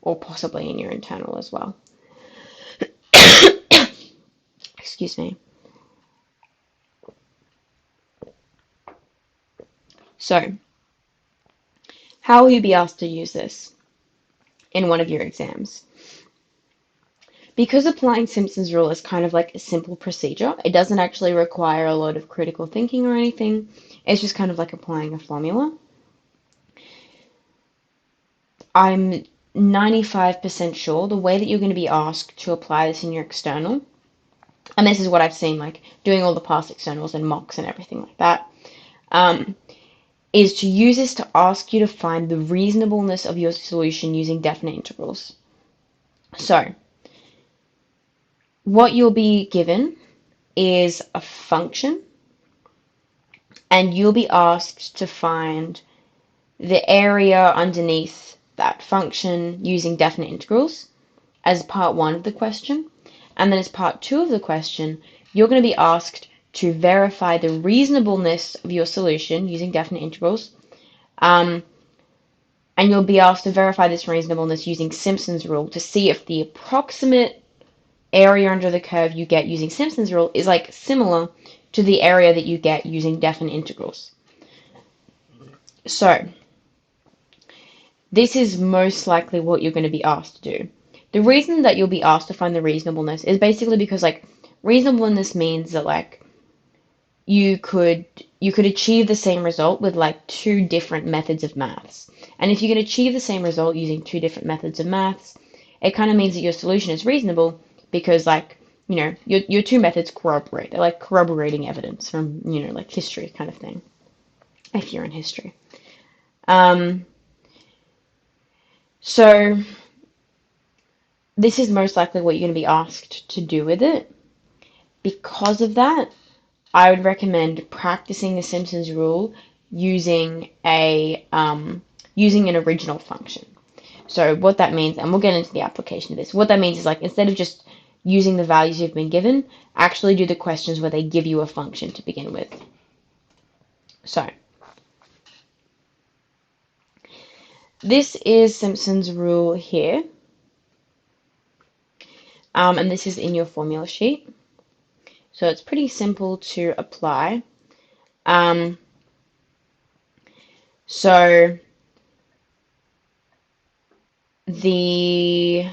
or possibly in your internal as well. Excuse me. So, how will you be asked to use this in one of your exams? Because applying Simpson's rule is kind of like a simple procedure, it doesn't actually require a lot of critical thinking or anything. It's just kind of like applying a formula. I'm 95% sure the way that you're going to be asked to apply this in your external, and this is what I've seen, like doing all the past externals and mocks and everything like that, is to use this to ask you to find the reasonableness of your solution using definite integrals. So, what you'll be given is a function, and you'll be asked to find the area underneath that function using definite integrals as part one of the question. And then as part 2 of the question, you're going to be asked to verify the reasonableness of your solution using definite integrals. And you'll be asked to verify this reasonableness using Simpson's rule to see if the approximate area under the curve you get using Simpson's rule is like similar to the area that you get using definite integrals. So this is most likely what you're going to be asked to do. The reason that you'll be asked to find the reasonableness is basically because like reasonableness means that like you could achieve the same result with like two different methods of maths. And if you can achieve the same result using two different methods of maths, it kind of means that your solution is reasonable because like, you know, your two methods corroborate. They're like corroborating evidence from, you know, like history kind of thing, if you're in history. So this is most likely what you're going to be asked to do with it. Because of that, I would recommend practicing the Simpsons rule using using an original function. So what that means, and we'll get into the application of this, what that means is like instead of just using the values you've been given, actually do the questions where they give you a function to begin with. So this is Simpson's rule here, and this is in your formula sheet. So it's pretty simple to apply. So the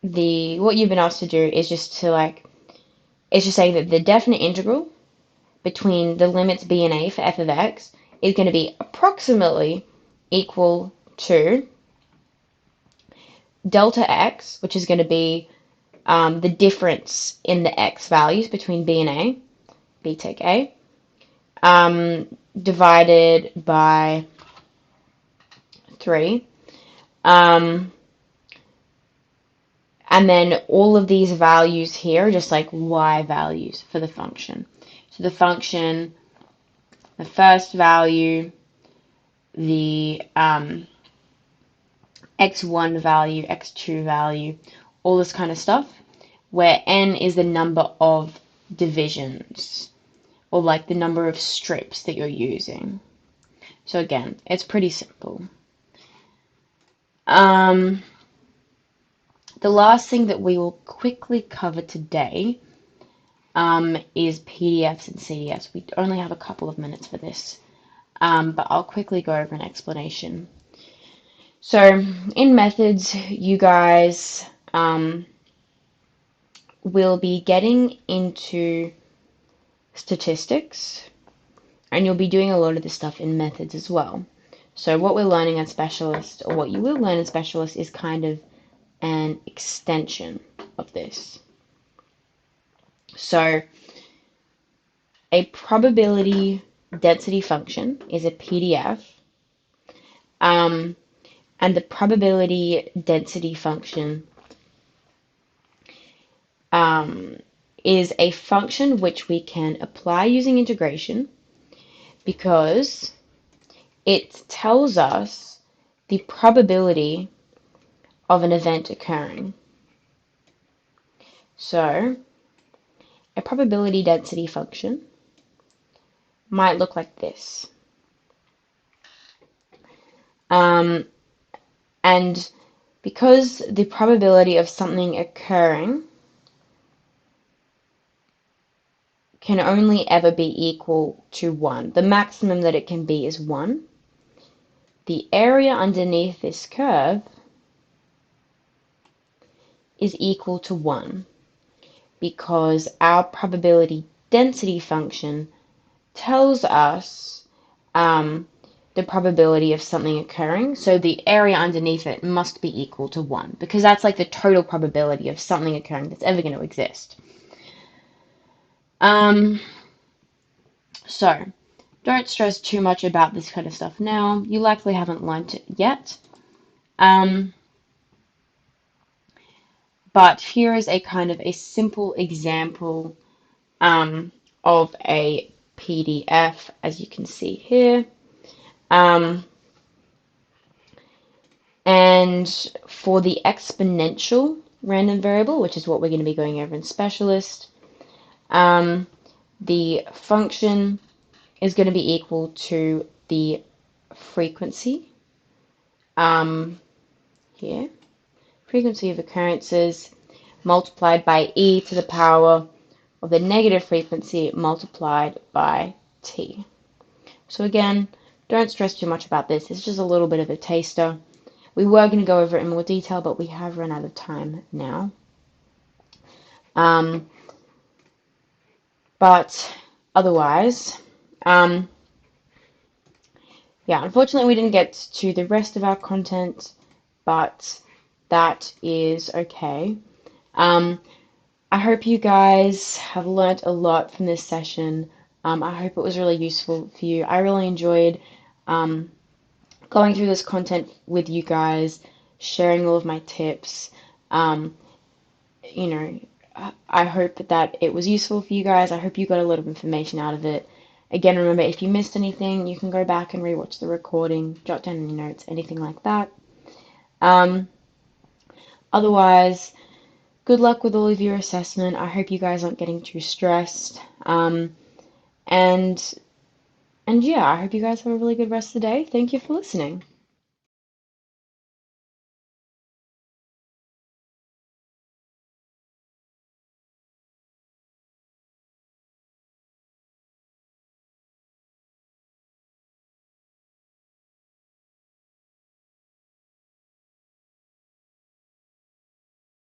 what you've been asked to do is just to like it's just saying that the definite integral between the limits b and a for f of x is going to be approximately equal to delta x, which is going to be the difference in the x values between b and a, b take a, divided by 3. And then all of these values here are just like y values for the function. So the function, the first value, the x1 value, x2 value, all this kind of stuff, where n is the number of divisions, or like the number of strips that you're using. So again, it's pretty simple. The last thing that we will quickly cover today is PDFs and CDFs. We only have a couple of minutes for this, but I'll quickly go over an explanation. So in methods, you guys will be getting into statistics, and you'll be doing a lot of this stuff in methods as well. So what we're learning at Specialist, or what you will learn at Specialist, is kind of an extension of this. So a probability density function is a PDF, and the probability density function is a function which we can apply using integration because it tells us the probability of an event occurring. So a probability density function might look like this. And because the probability of something occurring can only ever be equal to 1, the maximum that it can be is 1, the area underneath this curve is equal to 1 because our probability density function tells us the probability of something occurring, so the area underneath it must be equal to 1 because that's like the total probability of something occurring that's ever going to exist. So don't stress too much about this kind of stuff now. You likely haven't learned it yet. But here is a kind of a simple example of a PDF, as you can see here. And And for the exponential random variable, which is what we're going to be going over in Specialist, the function is going to be equal to the frequency here, frequency of occurrences multiplied by e to the power of the negative frequency multiplied by t. So again, don't stress too much about this. It's just a little bit of a taster. We were going to go over it in more detail, but we have run out of time now. But otherwise, yeah, unfortunately we didn't get to the rest of our content, but that is okay. I hope you guys have learnt a lot from this session. I hope it was really useful for you. I really enjoyed going through this content with you guys, sharing all of my tips. You know, I hope that it was useful for you guys. I hope you got a lot of information out of it. Again, remember, if you missed anything, you can go back and rewatch the recording, jot down any notes, anything like that. Otherwise, good luck with all of your assessment. I hope you guys aren't getting too stressed. And yeah, I hope you guys have a really good rest of the day. Thank you for listening.